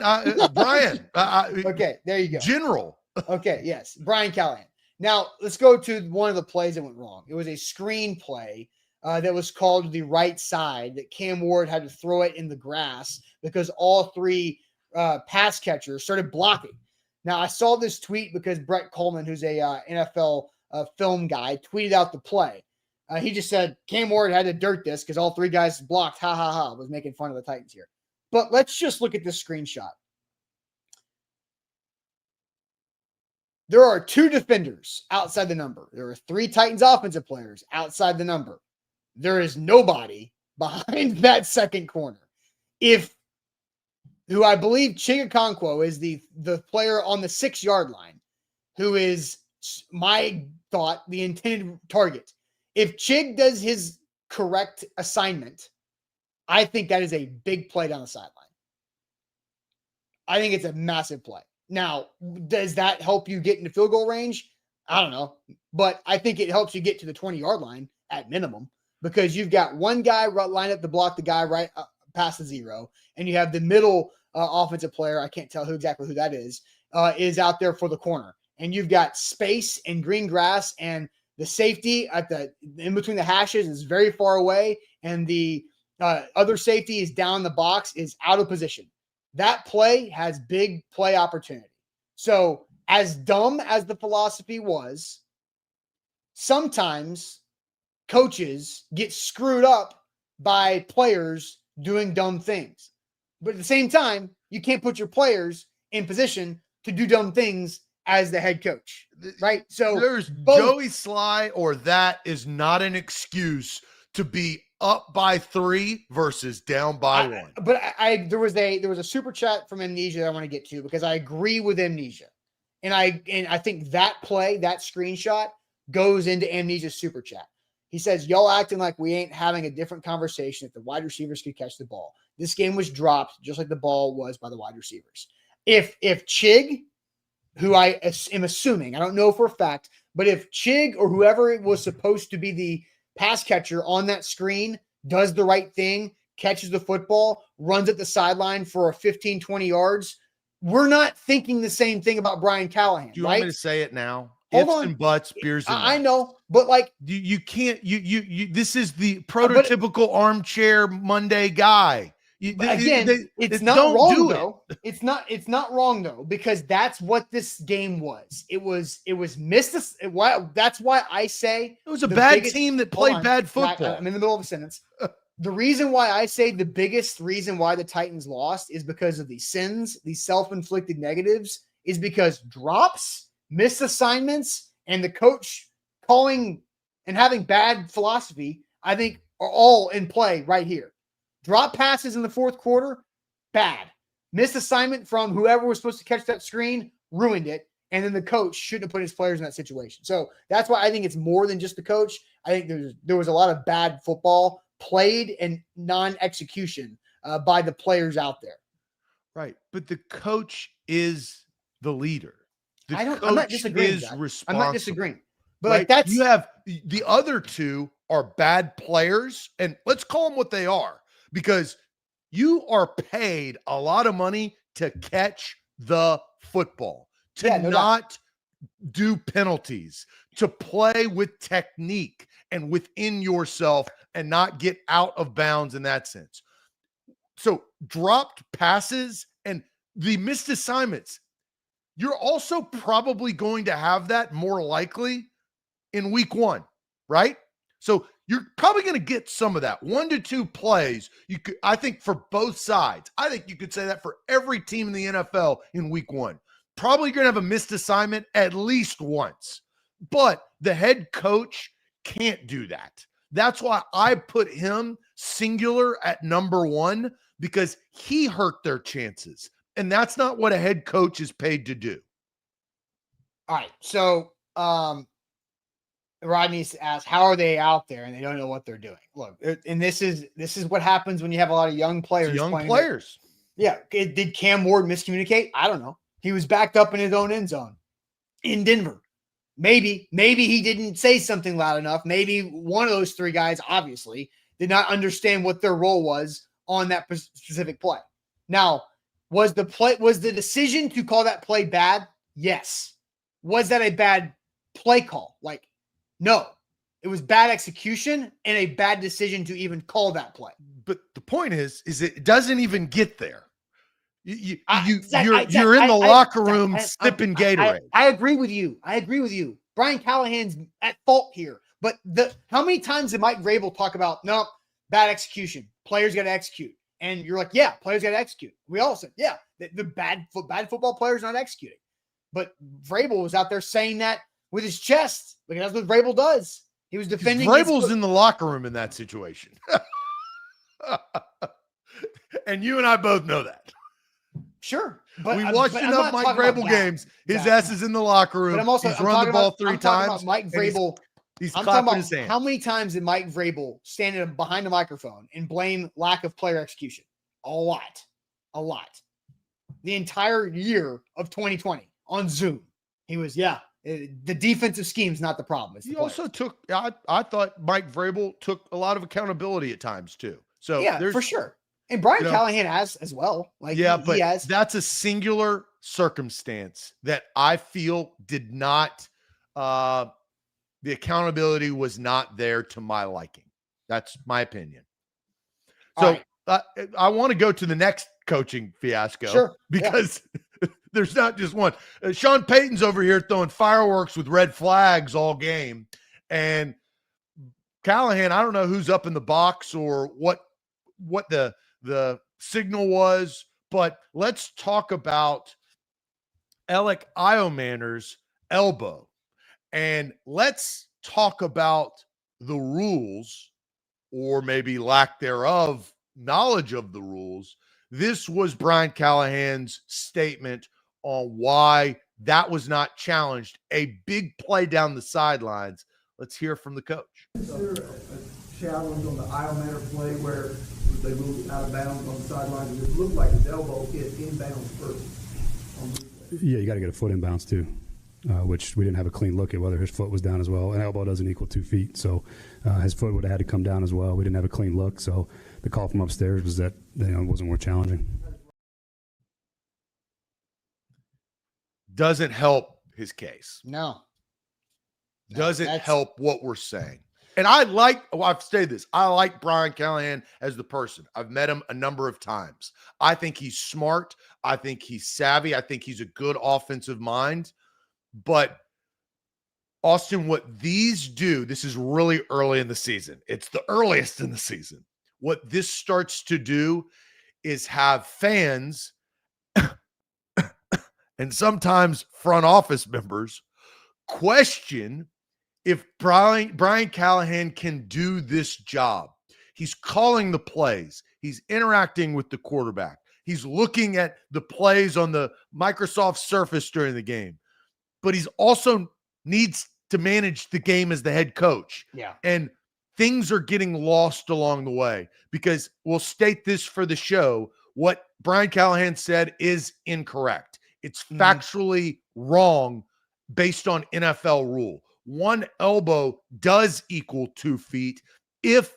Brian. Okay, there you go. General. Okay, yes. Brian Callahan. Now let's go to one of the plays that went wrong. It was a screen play that was called to the right side that Cam Ward had to throw it in the grass because all 3 pass catchers started blocking. Now, I saw this tweet because Brett Coleman, who's a NFL film guy, tweeted out the play. He just said, Cam Ward had to dirt this because all 3 guys blocked. Ha, ha, ha. Was making fun of the Titans here. But let's just look at this screenshot. There are 2 defenders outside the number. There are 3 Titans offensive players outside the number. There is nobody behind that second corner. Who I believe Chigakonkwo is the player on the 6-yard line, who is my thought, the intended target. If Chig does his correct assignment, I think that is a big play down the sideline. I think it's a massive play. Now, does that help you get into field goal range? I don't know. But I think it helps you get to the 20-yard line at minimum, because you've got one guy lined up to block the guy right past the zero, and you have the middle offensive player, I can't tell exactly who that is out there for the corner. And you've got space and green grass, and the safety in between the hashes is very far away, and the other safety is down the box, is out of position. That play has big play opportunity. So as dumb as the philosophy was, sometimes coaches get screwed up by players doing dumb things. But at the same time, you can't put your players in position to do dumb things as the head coach, right? So there's Joey Sly, or that is not an excuse to be up by 3 versus down by 1. But there was a super chat from Amnesia that I want to get to, because I agree with Amnesia. And I think that play, that screenshot goes into Amnesia's super chat. He says, y'all acting like we ain't having a different conversation if the wide receivers could catch the ball. This game was dropped just like the ball was by the wide receivers. If Chig, who I am assuming, I don't know for a fact, but if Chig or whoever it was supposed to be the pass catcher on that screen does the right thing, catches the football, runs at the sideline for a 15, 20 yards, we're not thinking the same thing about Brian Callahan. Do you want me to say it now? Hold Ifs on. and buts, beers and I nuts. know, but like you can't. This is the prototypical armchair Monday guy. It's not wrong though. It's not wrong though, because that's what this game was. It was missed. That's why I say it was a bad team that played bad football. I'm in the middle of a sentence. The reason why I say the biggest reason why the Titans lost is because of these sins, these self-inflicted negatives, is because drops, missed assignments, and the coach calling and having bad philosophy, I think, are all in play right here. Drop passes in the fourth quarter, bad. Missed assignment from whoever was supposed to catch that screen, ruined it. And then the coach shouldn't have put his players in that situation. So that's why I think it's more than just the coach. I think there was a lot of bad football played and non-execution by the players out there. Right. But the coach is the leader. I'm not disagreeing. I'm not disagreeing. But like that's you have the other two are bad players, and let's call them what they are, because you are paid a lot of money to catch the football, to not do penalties, to play with technique and within yourself and not get out of bounds in that sense. So dropped passes and the missed assignments, you're also probably going to have that more likely in week 1, right? So you're probably going to get some of that 1 to 2 plays. I think for both sides, I think you could say that for every team in the NFL in week 1. Probably going to have a missed assignment at least once, but the head coach can't do that. That's why I put him singular at number 1, because he hurt their chances. And that's not what a head coach is paid to do. All right. So, Rodney's asked, how are they out there? And they don't know what they're doing. Look, and this is what happens when you have a lot of young players. Did Cam Ward miscommunicate? I don't know. He was backed up in his own end zone in Denver. Maybe he didn't say something loud enough. Maybe one of those 3 guys obviously did not understand what their role was on that specific play. Now, was the decision to call that play bad? Yes. Was that a bad play call? Like, no. It was bad execution and a bad decision to even call that play. But the point is it doesn't even get there. You're in the locker room sipping Gatorade. I agree with you. Brian Callahan's at fault here. But how many times did Mike Vrabel talk about, no, bad execution, players got to execute? And you're like, yeah, players got to execute. We all said, yeah, the bad football players not executing. But Vrabel was out there saying that with his chest, because that's what Vrabel does. He was defending. Vrabel's in the locker room in that situation. And you and I both know that. Sure. But we watched enough Mike Vrabel games. His ass is in the locker room. But he's run the ball 3 times. Mike Vrabel. He's clapping his hands. How many times did Mike Vrabel stand behind a microphone and blame lack of player execution? A lot. The entire year of 2020 on Zoom. He was, the defensive scheme is not the problem. He also took, I thought Mike Vrabel took a lot of accountability at times too. So for sure. And Brian Callahan has as well. Like, yeah, he but has. that's a singular circumstance that I feel did not, the accountability was not there to my liking. That's my opinion. So I want to go to the next coaching fiasco because there's not just one. Sean Payton's over here throwing fireworks with red flags all game. And Callahan, I don't know who's up in the box or what the signal was, but let's talk about Alec Iomaner's elbow. And let's talk about the rules, or maybe lack thereof, knowledge of the rules. This was Brian Callahan's statement on why that was not challenged. A big play down the sidelines. Let's hear from the coach. Is there a challenge on the Iomaner play where they moved out of bounds on the sidelines, and it looked like his elbow hit inbounds first? Yeah, you got to get a foot inbounds too, which we didn't have a clean look at whether his foot was down as well. An elbow doesn't equal 2 feet, so his foot would have had to come down as well. We didn't have a clean look, so the call from upstairs was that it wasn't more challenging. Doesn't help his case. No. Doesn't help what we're saying. And I've stated this, I like Brian Callahan as the person. I've met him a number of times. I think he's smart. I think he's savvy. I think he's a good offensive mind. But Austin, what these do, this is really early in the season. It's the earliest in the season. What this starts to do is have fans and sometimes front office members question if Brian Callahan can do this job. He's calling the plays. He's interacting with the quarterback. He's looking at the plays on the Microsoft Surface during the game. But he's also needs to manage the game as the head coach. Yeah. And things are getting lost along the way, because we'll state this for the show. What Brian Callahan said is incorrect. It's factually wrong based on NFL rule. One elbow does equal 2 feet if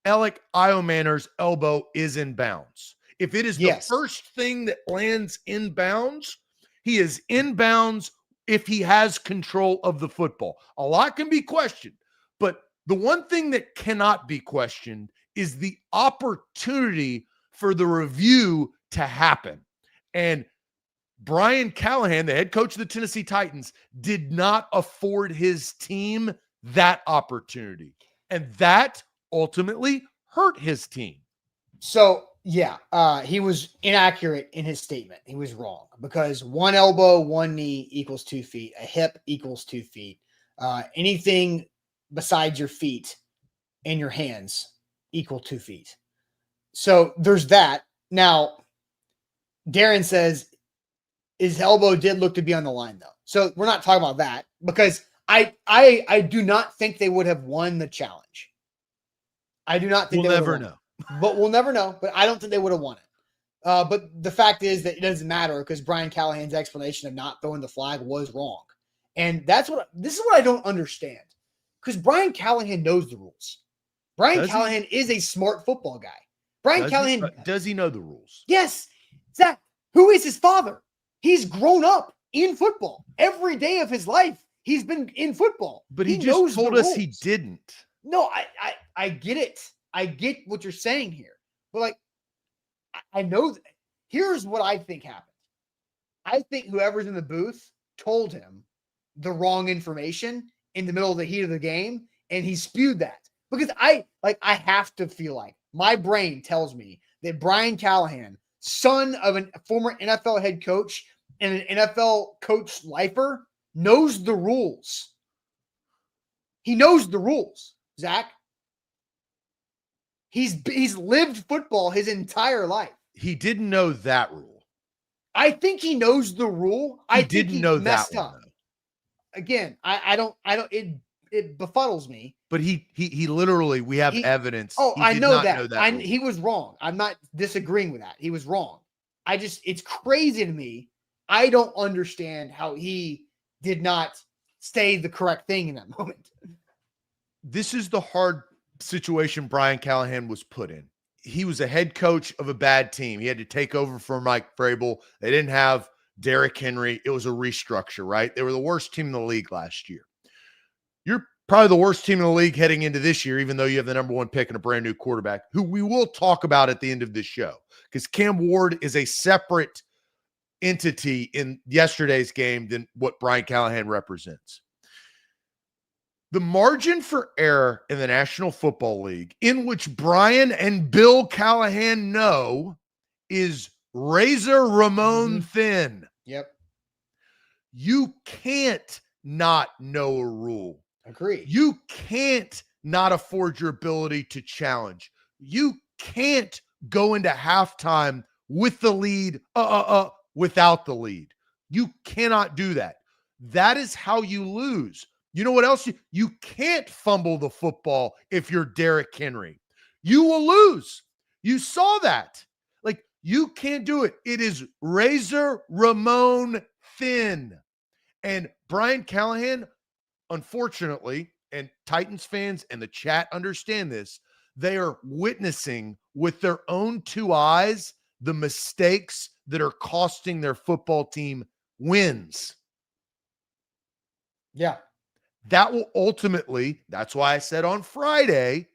Alec Iomaner's elbow is in bounds. If it is the first thing that lands in bounds, he is in bounds if he has control of the football. A lot can be questioned, but the one thing that cannot be questioned is the opportunity for the review to happen. And Brian Callahan, the head coach of the Tennessee Titans, did not afford his team that opportunity. And that ultimately hurt his team. So, he was inaccurate in his statement. He was wrong, because one elbow, one knee equals 2 feet. A hip equals 2 feet. Anything besides your feet and your hands equal 2 feet. So there's that. Now, Darren says his elbow did look to be on the line, though. So we're not talking about that, because I do not think they would have won the challenge. I do not think we'll never know. But we'll never know. But I don't think they would have won it. But the fact is that it doesn't matter, because Brian Callahan's explanation of not throwing the flag was wrong. And this is what I don't understand. Because Brian Callahan knows the rules. Brian Callahan is a smart football guy. Brian Callahan. Does he know the rules? Yes. Zach, who is his father? He's grown up in football. Every day of his life, he's been in football. But he just told us he didn't. No, I get it. I get what you're saying here. But I know that. Here's what I think happened. I think whoever's in the booth told him the wrong information in the middle of the heat of the game, and he spewed that. Because I have to feel like my brain tells me that Brian Callahan, son of a former NFL head coach and an NFL coach lifer, knows the rules. He knows the rules, Zach. He's lived football his entire life. He didn't know that rule. I think he knows the rule. I didn't know that one, though. Again, I don't. It befuddles me. But he literally, we have evidence. Oh, he I did know not that. Rule. He was wrong. I'm not disagreeing with that. He was wrong. It's crazy to me. I don't understand how he did not say the correct thing in that moment. This is the hard situation Brian Callahan was put in. he was a head coach of a bad team. He had to take over for Mike Vrabel. They didn't have Derrick Henry. It was a restructure, right? They were the worst team in the league last year. You're probably the worst team in the league heading into this year, even though you have the number 1 pick and a brand new quarterback, who we will talk about at the end of this show, because Cam Ward is a separate entity in yesterday's game than what Brian Callahan represents. The margin for error in the National Football League, in which Brian and Bill Callahan know, is razor Ramon thin. Yep. You can't not know a rule. Agreed. You can't not afford your ability to challenge. You can't go into halftime with the lead, without the lead. You cannot do that. That is how you lose. You know what else? You can't fumble the football if you're Derrick Henry. You will lose. You saw that. Like, you can't do it. It is razor Ramon thin. And Brian Callahan, unfortunately, and Titans fans and the chat understand this, they are witnessing with their own 2 eyes the mistakes that are costing their football team wins. Yeah. That will ultimately, that's why I said on Friday,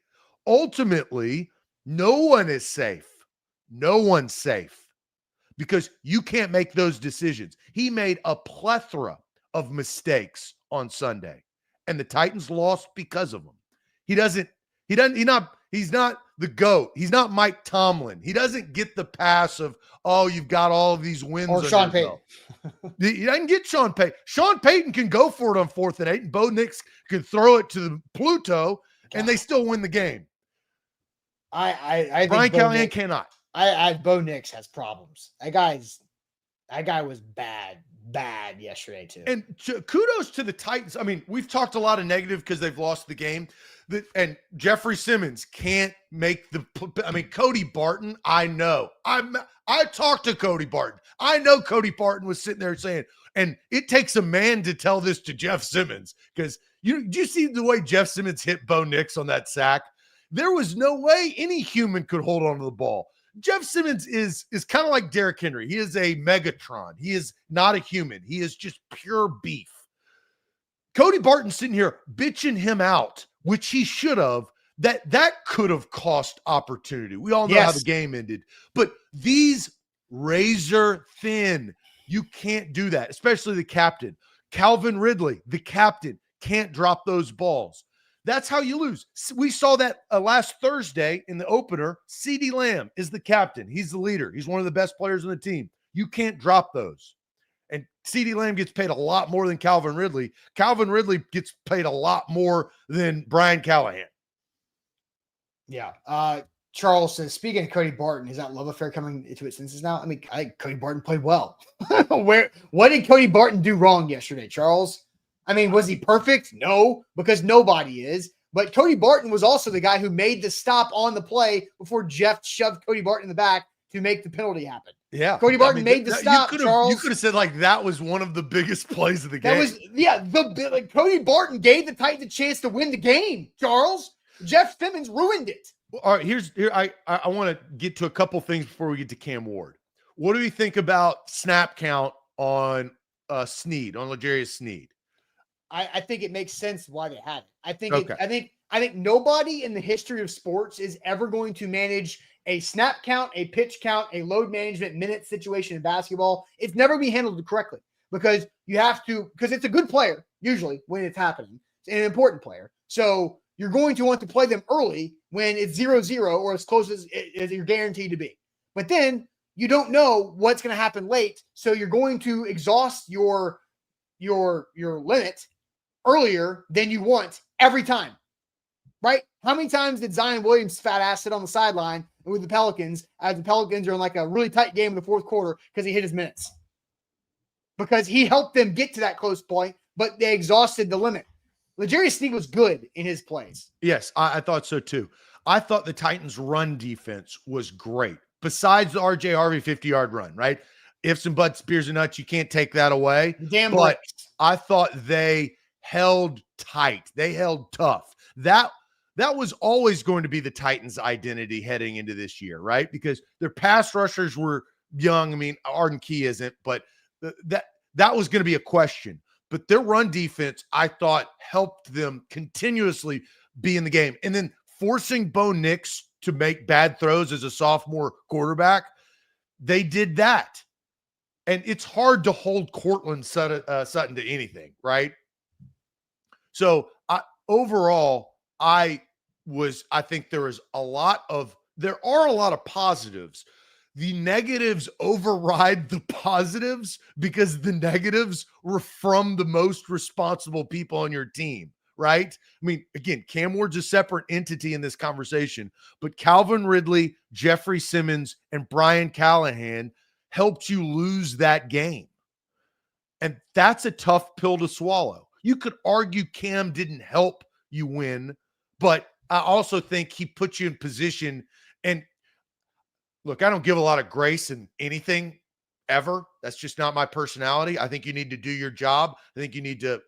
ultimately, no one is safe. No one's safe because you can't make those decisions. He made a plethora of mistakes on Sunday, and the Titans lost because of them. He's not the GOAT. He's not Mike Tomlin. He doesn't get the pass of, oh, you've got all of these wins. Or Sean Payton. He doesn't get Sean Payton. Sean Payton can go for it on 4th and 8, and Bo Nix can throw it to the Pluto, and they still win the game. I think Brian Callahan cannot. Bo Nix has problems. That guy was bad yesterday too. And kudos to the Titans. I mean, we've talked a lot of negative because they've lost the game. And Jeffrey Simmons can't make Cody Barton, I know. I talked to Cody Barton. I know Cody Barton was sitting there saying, and it takes a man to tell this to Jeff Simmons, because do you see the way Jeff Simmons hit Bo Nix on that sack? There was no way any human could hold on to the ball. Jeff Simmons is kind of like Derrick Henry. He is a Megatron. He is not a human. He is just pure beef. Cody Barton sitting here bitching him out, which he should have. That could have cost opportunity. We all know how the game ended. But these razor thin, you can't do that, especially the captain. Calvin Ridley, the captain, can't drop those balls. That's how you lose. We saw that last Thursday in the opener. CeeDee Lamb is the captain. He's the leader. He's one of the best players on the team. You can't drop those. And CeeDee Lamb gets paid a lot more than Calvin Ridley. Calvin Ridley gets paid a lot more than Brian Callahan. Yeah. Charles says, speaking of Cody Barton, is that love affair coming into its senses now? I mean, I think Cody Barton played well. What did Cody Barton do wrong yesterday, Charles? I mean, was he perfect? No, because nobody is. But Cody Barton was also the guy who made the stop on the play before Jeff shoved Cody Barton in the back to make the penalty happen. Yeah. Cody Barton made the stop, Charles. You could have said, like, that was one of the biggest plays of the game. Cody Barton gave the Titans a chance to win the game, Charles. Jeff Simmons ruined it. All right, I want to get to a couple things before we get to Cam Ward. What do you think about snap count on Snead, on L'Jarius Sneed? I think it makes sense why they had it. I think nobody in the history of sports is ever going to manage a snap count, a pitch count, a load management minute situation in basketball. It's never be handled correctly because it's a good player, usually when it's happening. It's an important player. So you're going to want to play them early when it's 0-0 or as close as you're guaranteed to be. But then you don't know what's going to happen late. So you're going to exhaust your limit earlier than you want every time, right? How many times did Zion Williams' fat ass sit on the sideline with the Pelicans as the Pelicans are in like a really tight game in the fourth quarter because he hit his minutes? Because he helped them get to that close point, but they exhausted the limit. L'Jarius Sneed was good in his plays. Yes, I thought so too. I thought the Titans' run defense was great. Besides the R.J. Harvey 50-yard run, right? Ifs and buts, spears and nuts, you can't take that away. Damn but right. I thought they held tight. They held tough. That that was always going to be the Titans' identity heading into this year, right? Because their pass rushers were young. I mean, Arden Key isn't, but that was going to be a question. But their run defense, I thought, helped them continuously be in the game. And then forcing Bo Nix to make bad throws as a sophomore quarterback, they did that. And it's hard to hold Cortland Sutton to anything, right? So overall, I think there are a lot of positives. The negatives override the positives because the negatives were from the most responsible people on your team, right? I mean, again, Cam Ward's a separate entity in this conversation, but Calvin Ridley, Jeffrey Simmons, and Brian Callahan helped you lose that game. And that's a tough pill to swallow. You could argue Cam didn't help you win, but I also think he put you in position. And look, I don't give a lot of grace in anything ever. That's just not my personality. I think you need to do your job. I think you need to,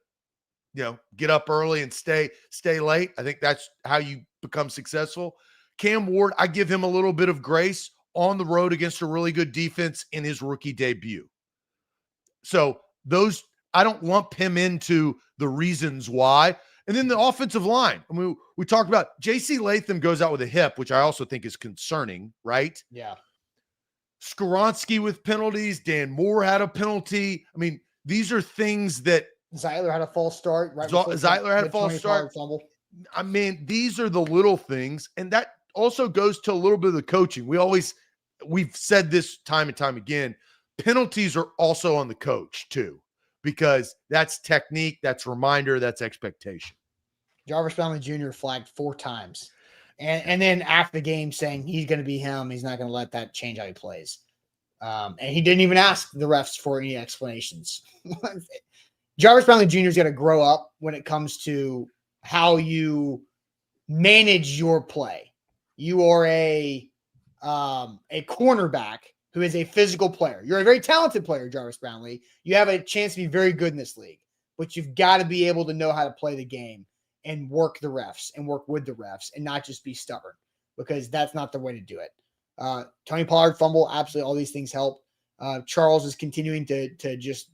get up early and stay late. I think that's how you become successful. Cam Ward, I give him a little bit of grace on the road against a really good defense in his rookie debut. So I don't lump him into the reasons why. And then the offensive line. I mean, we talked about J.C. Latham goes out with a hip, which I also think is concerning, right? Yeah. Skoronski with penalties. Dan Moore had a penalty. I mean, these are things that Zeitler had a false start. Right. Zeitler had a false start. Fumble. I mean, these are the little things. And that also goes to a little bit of the coaching. We've said this time and time again. Penalties are also on the coach too, because that's technique, that's reminder, that's expectation. Jarvis Brownlee Jr. flagged 4 times. And then after the game saying he's going to be him, he's not going to let that change how he plays. And he didn't even ask the refs for any explanations. Jarvis Brownlee Jr. has got to grow up when it comes to how you manage your play. You are a cornerback who is a physical player. You're a very talented player, Jarvis Brownlee. You have a chance to be very good in this league, but you've got to be able to know how to play the game and work the refs and work with the refs and not just be stubborn, because that's not the way to do it. Tony Pollard fumble, absolutely all these things help. Charles is continuing to just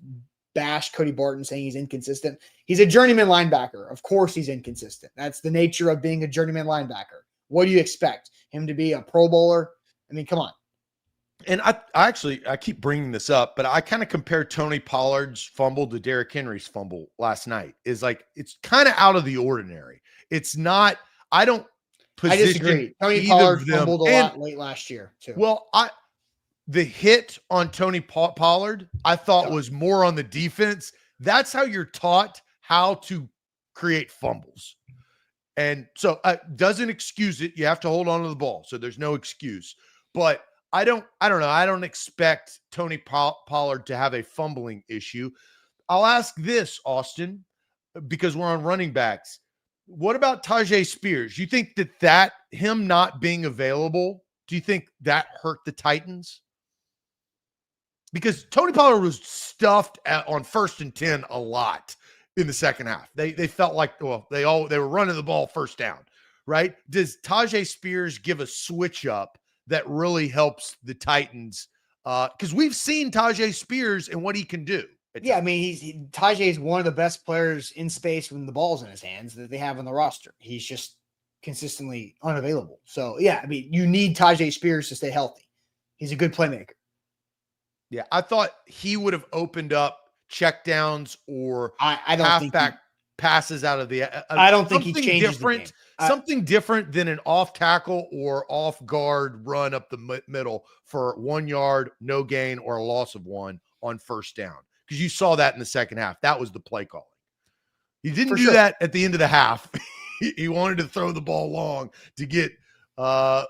bash Cody Barton, saying he's inconsistent. He's a journeyman linebacker. Of course he's inconsistent. That's the nature of being a journeyman linebacker. What do you expect? Him to be a Pro Bowler? I mean, come on. And I keep bringing this up, but I kind of compare Tony Pollard's fumble to Derrick Henry's fumble last night. It's kind of out of the ordinary. It's not, I disagree. Tony Pollard fumbled a lot late last year too. Well, the hit on Tony Pollard, I thought was more on the defense. That's how you're taught how to create fumbles. And so doesn't excuse it. You have to hold on to the ball. So there's no excuse, but I don't know. I don't expect Tony Pollard to have a fumbling issue. I'll ask this, Austin, because we're on running backs. What about Tajay Spears? You think that him not being available, do you think that hurt the Titans? Because Tony Pollard was stuffed on 1st and 10 a lot in the second half. They felt like, they were running the ball first down, right? Does Tajay Spears give a switch up that really helps the Titans? Because we've seen Tajay Spears and what he can do. Yeah, I mean, Tajay is one of the best players in space when the ball's in his hands that they have on the roster. He's just consistently unavailable. So, yeah, I mean, you need Tajay Spears to stay healthy. He's a good playmaker. Yeah, I thought he would have opened up checkdowns or I don't halfback passes out of the. I don't think he changes different. The game. Something different than an off tackle or off guard run up the middle for 1 yard, no gain, or a loss of 1 on first down. Because you saw that in the second half. That was the play calling. He didn't do that at the end of the half. He wanted to throw the ball long to get, Mr.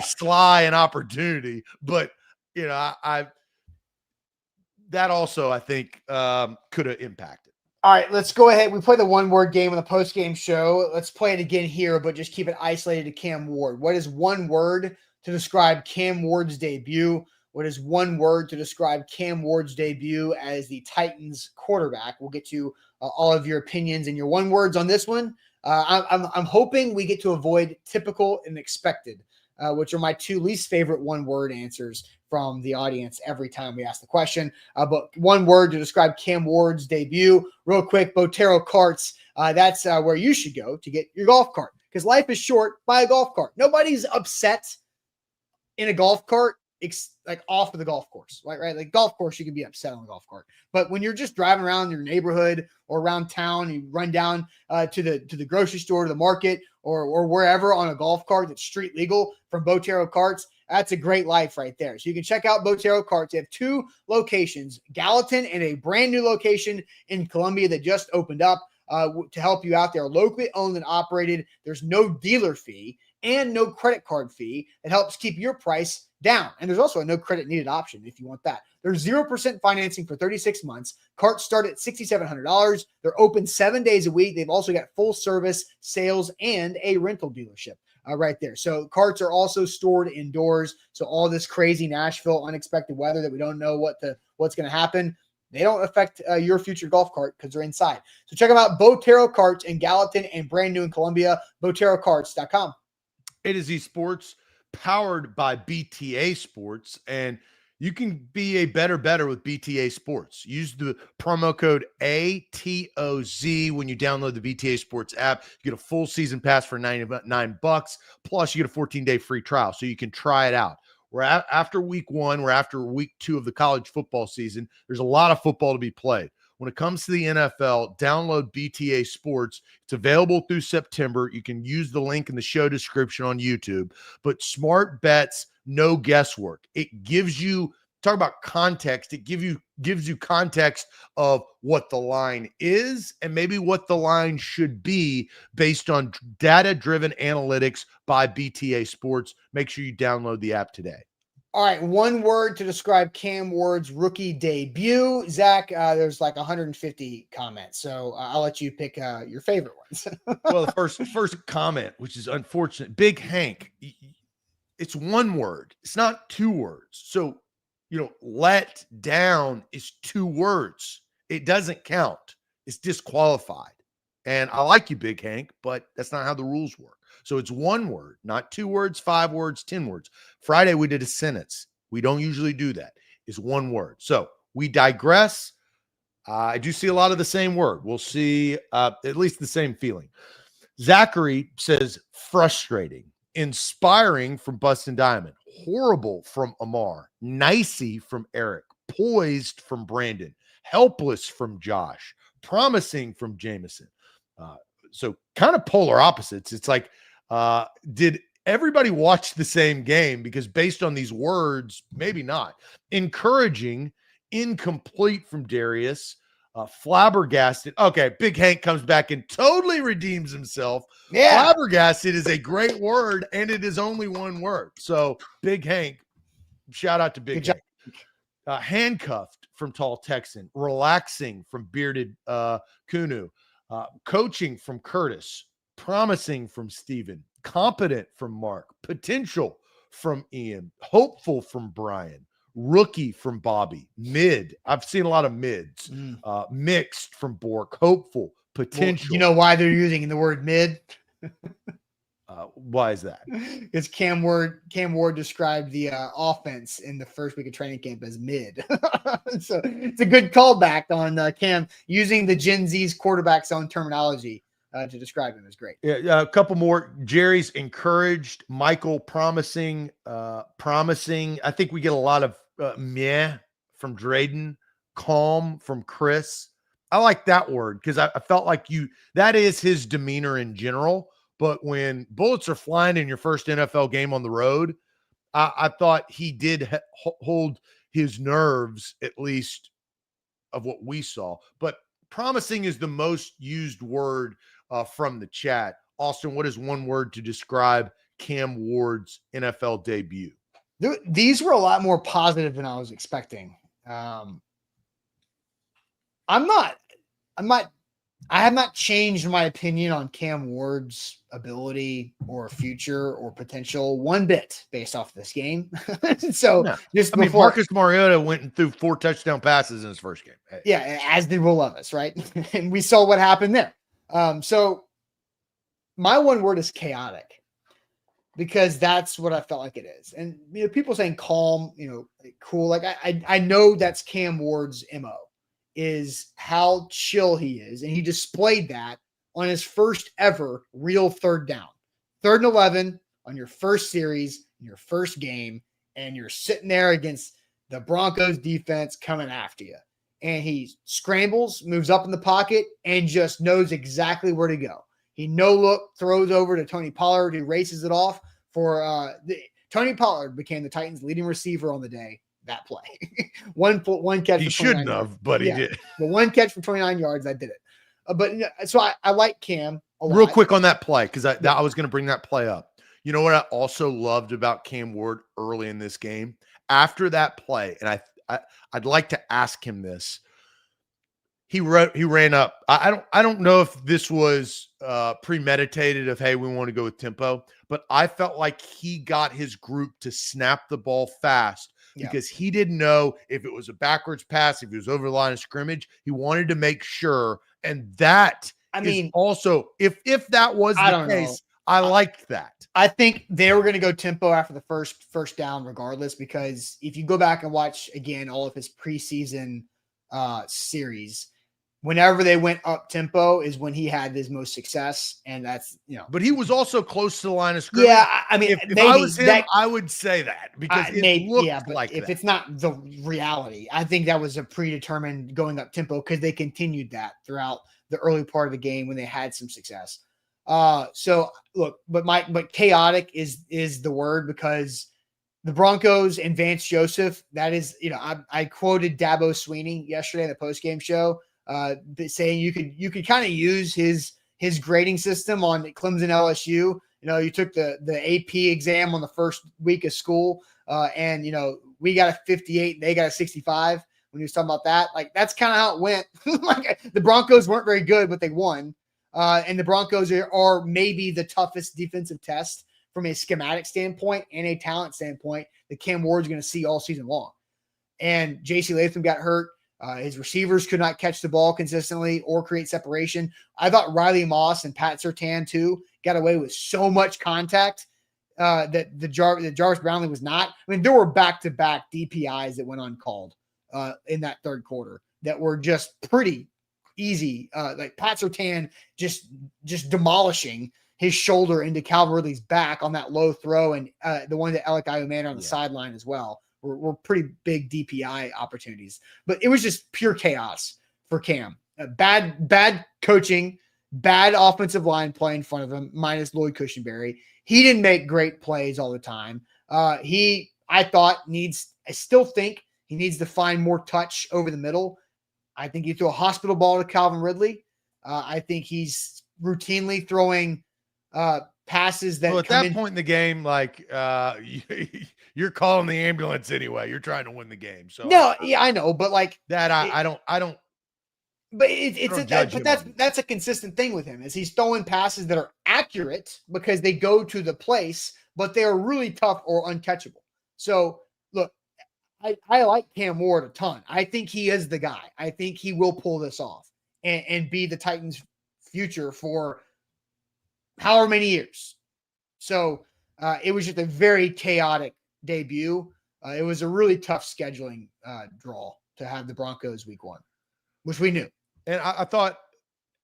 Sly an opportunity. But, that also, I think, could have impacted. All right, let's go ahead. We played the one-word game on the post-game show. Let's play it again here, but just keep it isolated to Cam Ward. What is one word to describe Cam Ward's debut? What is one word to describe Cam Ward's debut as the Titans quarterback? We'll get to all of your opinions and your one words on this one I'm hoping we get to avoid typical and expected, which are my two least favorite one-word answers from the audience every time we ask the question. But one word to describe Cam Ward's debut. Real quick, Botero Carts. That's where you should go to get your golf cart, because life is short. Buy a golf cart. Nobody's upset in a golf cart, like off of the golf course, right? Like golf course, you can be upset on a golf cart, but when you're just driving around your neighborhood or around town, you run down to the grocery store, to the market, or wherever on a golf cart that's street legal from Botero Carts. That's a great life right there. So you can check out Botero Carts. They have two locations, Gallatin and a brand new location in Columbia that just opened up to help you out there. Locally owned and operated. There's no dealer fee and no credit card fee. It helps keep your price down. And there's also a no credit needed option if you want that. There's 0% financing for 36 months. Carts start at $6,700. They're open 7 days a week. They've also got full service sales and a rental dealership right there. So carts are also stored indoors. So all this crazy Nashville unexpected weather that we don't know what's going to happen, they don't affect your future golf cart because they're inside. So check them out, Botero Carts in Gallatin and brand new in Columbia, BoteroCarts.com. A to Z Sports, powered by BTA Sports, and you can be a better with BTA Sports. Use the promo code ATOZ when you download the BTA Sports app. You get a full season pass for $99, plus you get a 14-day free trial, so you can try it out. We're after week 1, we're after week 2 of the college football season. There's a lot of football to be played. When it comes to the NFL, download BTA Sports. It's available through September. You can use the link in the show description on YouTube. But smart bets, no guesswork. It gives you, talk about context, it gives you context of what the line is and maybe what the line should be based on data-driven analytics by BTA Sports. Make sure you download the app today. All right, one word to describe Cam Ward's rookie debut. Zach, there's like 150 comments, so I'll let you pick your favorite ones. Well, the first comment, which is unfortunate, Big Hank, it's one word. It's not 2 words. So, let down is 2 words. It doesn't count. It's disqualified. And I like you, Big Hank, but that's not how the rules work. So it's 1 word, not 2 words, 5 words, 10 words. Friday, we did a sentence. We don't usually do that. It's 1 word. So we digress. I do see a lot of the same word. We'll see at least the same feeling. Zachary says frustrating, inspiring from Bustin' Diamond, horrible from Amar, nicey from Eric, poised from Brandon, helpless from Josh, promising from Jameson. So kind of polar opposites. It's like, did everybody watch the same game? Because based on these words, maybe not. Encouraging, incomplete from Darius, flabbergasted. Okay, Big Hank comes back and totally redeems himself. Yeah. Flabbergasted is a great word, and it is only 1 word. So Big Hank, shout out to Big Hank. Handcuffed from Tall Texan, relaxing from Bearded Kunu, coaching from Curtis, promising from Steven, competent from Mark, potential from Ian, hopeful from Brian, rookie from Bobby, mid. I've seen a lot of mids, mixed from Bork, hopeful, potential. Well, you know why they're using the word mid? Why is that? It's Cam Ward described the offense in the first week of training camp as mid. So it's a good callback on Cam using the Gen Z's quarterback's own terminology to describe him is great. Yeah, a couple more. Jerry's encouraged. Michael promising. I think we get a lot of meh from Drayden. Calm from Chris. I like that word because I felt like that is his demeanor in general. But when bullets are flying in your first NFL game on the road, I thought he did hold his nerves, at least of what we saw. But promising is the most used word from the chat. Austin, what is 1 word to describe Cam Ward's NFL debut? These were a lot more positive than I was expecting. I have not changed my opinion on Cam Ward's ability or future or potential one bit based off this game. So Marcus Mariota went and threw 4 touchdown passes in his first game. Yeah, as did Will Levis, right? And we saw what happened there. So my one word is chaotic, because that's what I felt like it is. And people saying calm, like cool. Like I know that's Cam Ward's MO, is how chill he is, and he displayed that on his first ever real third down, 3rd and 11 on your first series, in your first game, and you're sitting there against the Broncos defense coming after you. And he scrambles, moves up in the pocket, and just knows exactly where to go. He no-look throws over to Tony Pollard, who races it off for Tony Pollard became the Titans' leading receiver on the day, that play. one catch. He for shouldn't 29 have, yards. but he did. The one catch for 29 yards, that did it. So I like Cam a lot. Real quick on that play, because I was going to bring that play up. You know what I also loved about Cam Ward early in this game? After that play, and I'd like to ask him this. He ran up. I don't know if this was premeditated of, hey, we want to go with tempo, but I felt like he got his group to snap the ball fast because he didn't know if it was a backwards pass, if he was over the line of scrimmage. He wanted to make sure, and that is also if that was the case, I liked that. I think they were going to go tempo after the first down, regardless, because if you go back and watch again all of his preseason series, whenever they went up tempo is when he had his most success, and that's But he was also close to the line of scrimmage. Yeah, I mean, if I was him, I would say that because it looked but like if that. it's not the reality, I think that was a predetermined going up tempo because they continued that throughout the early part of the game when they had some success. So look, but chaotic is the word, because the Broncos and Vance Joseph, that is, I quoted Dabo Sweeney yesterday in the postgame show, saying you could kind of use his grading system on Clemson LSU. You took the AP exam on the first week of school, and we got a 58, they got a 65. When he was talking about that, like that's kind of how it went. Like the Broncos weren't very good, but they won. And the Broncos are maybe the toughest defensive test from a schematic standpoint and a talent standpoint that Cam Ward's going to see all season long. And JC Latham got hurt. His receivers could not catch the ball consistently or create separation. I thought Riley Moss and Pat Surtain too got away with so much contact that Jarvis Brownlee was not. I mean, there were back-to-back DPIs that went uncalled in that third quarter that were just pretty easy. Like Pat Surtain just demolishing his shoulder into Calvin Ridley's back on that low throw, and the one that Alec Ayumana on the sideline as well were pretty big DPI opportunities. But it was just pure chaos for Cam. Bad coaching, bad offensive line play in front of him, minus Lloyd Cushenberry. He didn't make great plays all the time. I still think he needs to find more touch over the middle. I think he threw a hospital ball to Calvin Ridley. I think he's routinely throwing passes that at that point in the game, like you're calling the ambulance anyway. You're trying to win the game. So I know, but like that, I don't. But that's a consistent thing with him, is he's throwing passes that are accurate because they go to the place, but they are really tough or uncatchable. So look, I like Cam Ward a ton. I think he is the guy. I think he will pull this off and be the Titans' future for however many years. So it was just a very chaotic debut. It was a really tough scheduling draw to have the Broncos week 1, which we knew. And I thought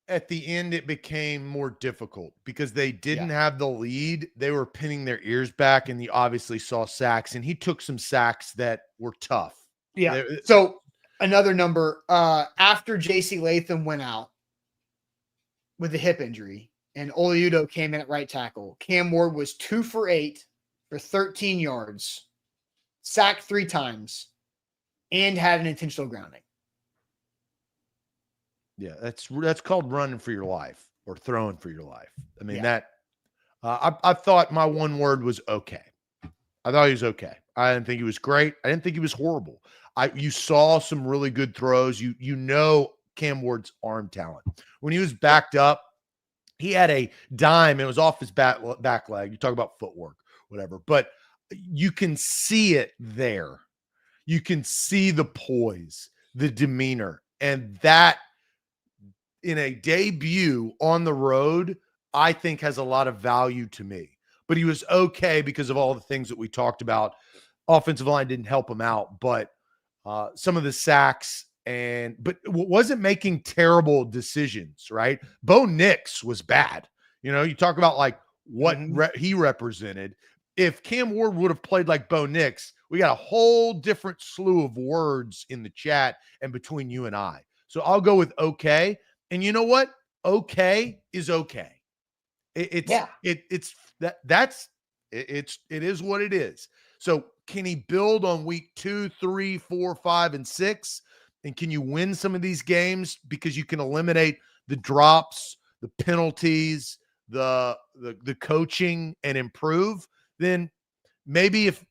at the end it became more difficult because they didn't have the lead. They were pinning their ears back, and you obviously saw sacks, and he took some sacks that were tough. Yeah. So another number, after JC Latham went out with a hip injury and Oludo came in at right tackle, Cam Ward was 2 for 8 for 13 yards, sacked 3 times, and had an intentional grounding. Yeah, that's called running for your life or throwing for your life. I mean, I thought my one word was okay. I thought he was okay. I didn't think he was great. I didn't think he was horrible. You saw some really good throws. You know Cam Ward's arm talent. When he was backed up, he had a dime. It was off his back leg. You talk about footwork, whatever. But you can see it there. You can see the poise, the demeanor, and that in a debut on the road I think has a lot of value to me. But he was okay because of all the things that we talked about. Offensive line didn't help him out, but some of the sacks but wasn't making terrible decisions, right? Bo Nix was bad. You talk about like what he represented. If Cam Ward would have played like Bo Nix, we got a whole different slew of words in the chat and between you and I. So I'll go with okay. And you know what? Okay is okay. It is what it is. So can he build on week 2, 3, 4, 5, and 6? And can you win some of these games because you can eliminate the drops, the penalties, the coaching and improve? Then maybe if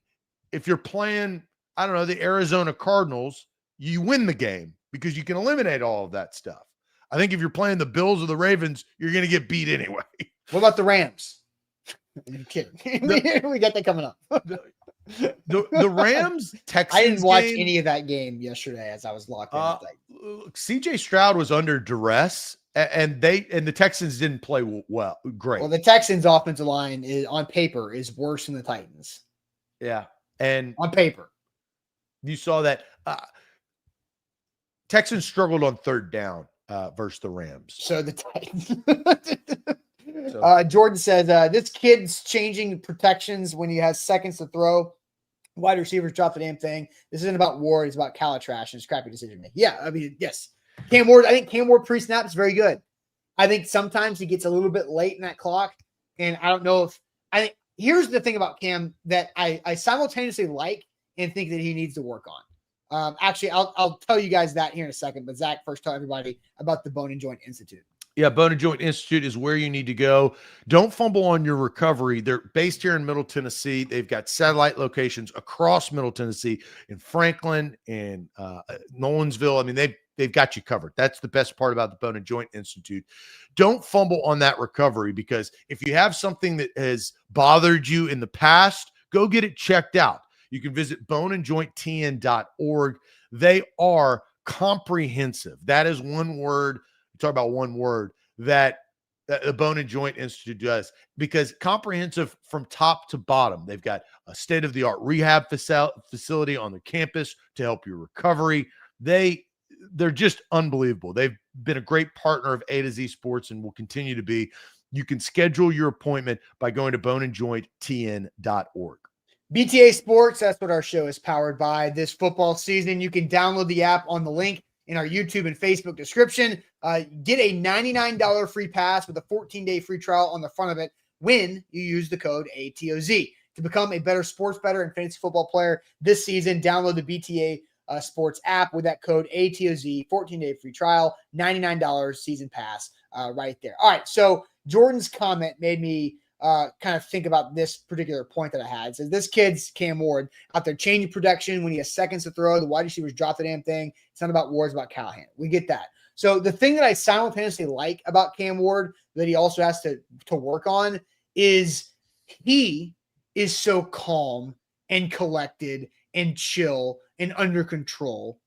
you're playing, I don't know, the Arizona Cardinals, you win the game because you can eliminate all of that stuff. I think if you're playing the Bills or the Ravens, you're going to get beat anyway. What about the Rams? I'm kidding. We got that coming up. The Rams Texans. I didn't watch any of that game yesterday as I was locked in. CJ Stroud was under duress, and the Texans didn't play great. Well, the Texans' offensive line on paper is worse than the Titans. Yeah, and on paper, you saw that Texans struggled on third down versus the Rams. So the Titans. Jordan says this kid's changing protections when he has seconds to throw. Wide receivers drop the damn thing. This isn't about Ward. It's about Calatrash and his crappy decision making. Yeah, I mean, yes. Cam Ward, I think Cam Ward pre-snap is very good. I think sometimes he gets a little bit late in that clock. And I don't know if I think here's the thing about Cam that I simultaneously like and think that he needs to work on. Actually, I'll tell you guys that here in a second. But Zach, first tell everybody about the Bone and Joint Institute. Yeah, Bone and Joint Institute is where you need to go. Don't fumble on your recovery. They're based here in Middle Tennessee. They've got satellite locations across Middle Tennessee, in Franklin, in Nolensville. I mean, they've got you covered. That's the best part about the Bone and Joint Institute. Don't fumble on that recovery, because if you have something that has bothered you in the past, go get it checked out. You can visit boneandjointtn.org. They are comprehensive. That is one word. Talk about one word that the Bone and Joint Institute does, because comprehensive from top to bottom. They've got a state-of-the-art rehab facility on the campus to help your recovery. They're just unbelievable. They've been a great partner of A to Z Sports and will continue to be. You can schedule your appointment by going to boneandjointtn.org. BTA Sports, that's what our show is powered by this football season. You can download the app on the link in our YouTube and Facebook description. Get a $99 free pass with a 14-day free trial on the front of it when you use the code ATOZ. To become a better sports bettor and fantasy football player this season, download the BTA Sports app with that code ATOZ, 14-day free trial, $99 season pass right there. All right, so Jordan's comment made me kind of think about this particular point that I had. It says this kid's Cam Ward out there changing protection when he has seconds to throw. The wide receivers drop the damn thing. It's not about Ward, it's about Callahan. We get that. So the thing that I simultaneously like about Cam Ward that he also has to work on is he is so calm and collected and chill and under control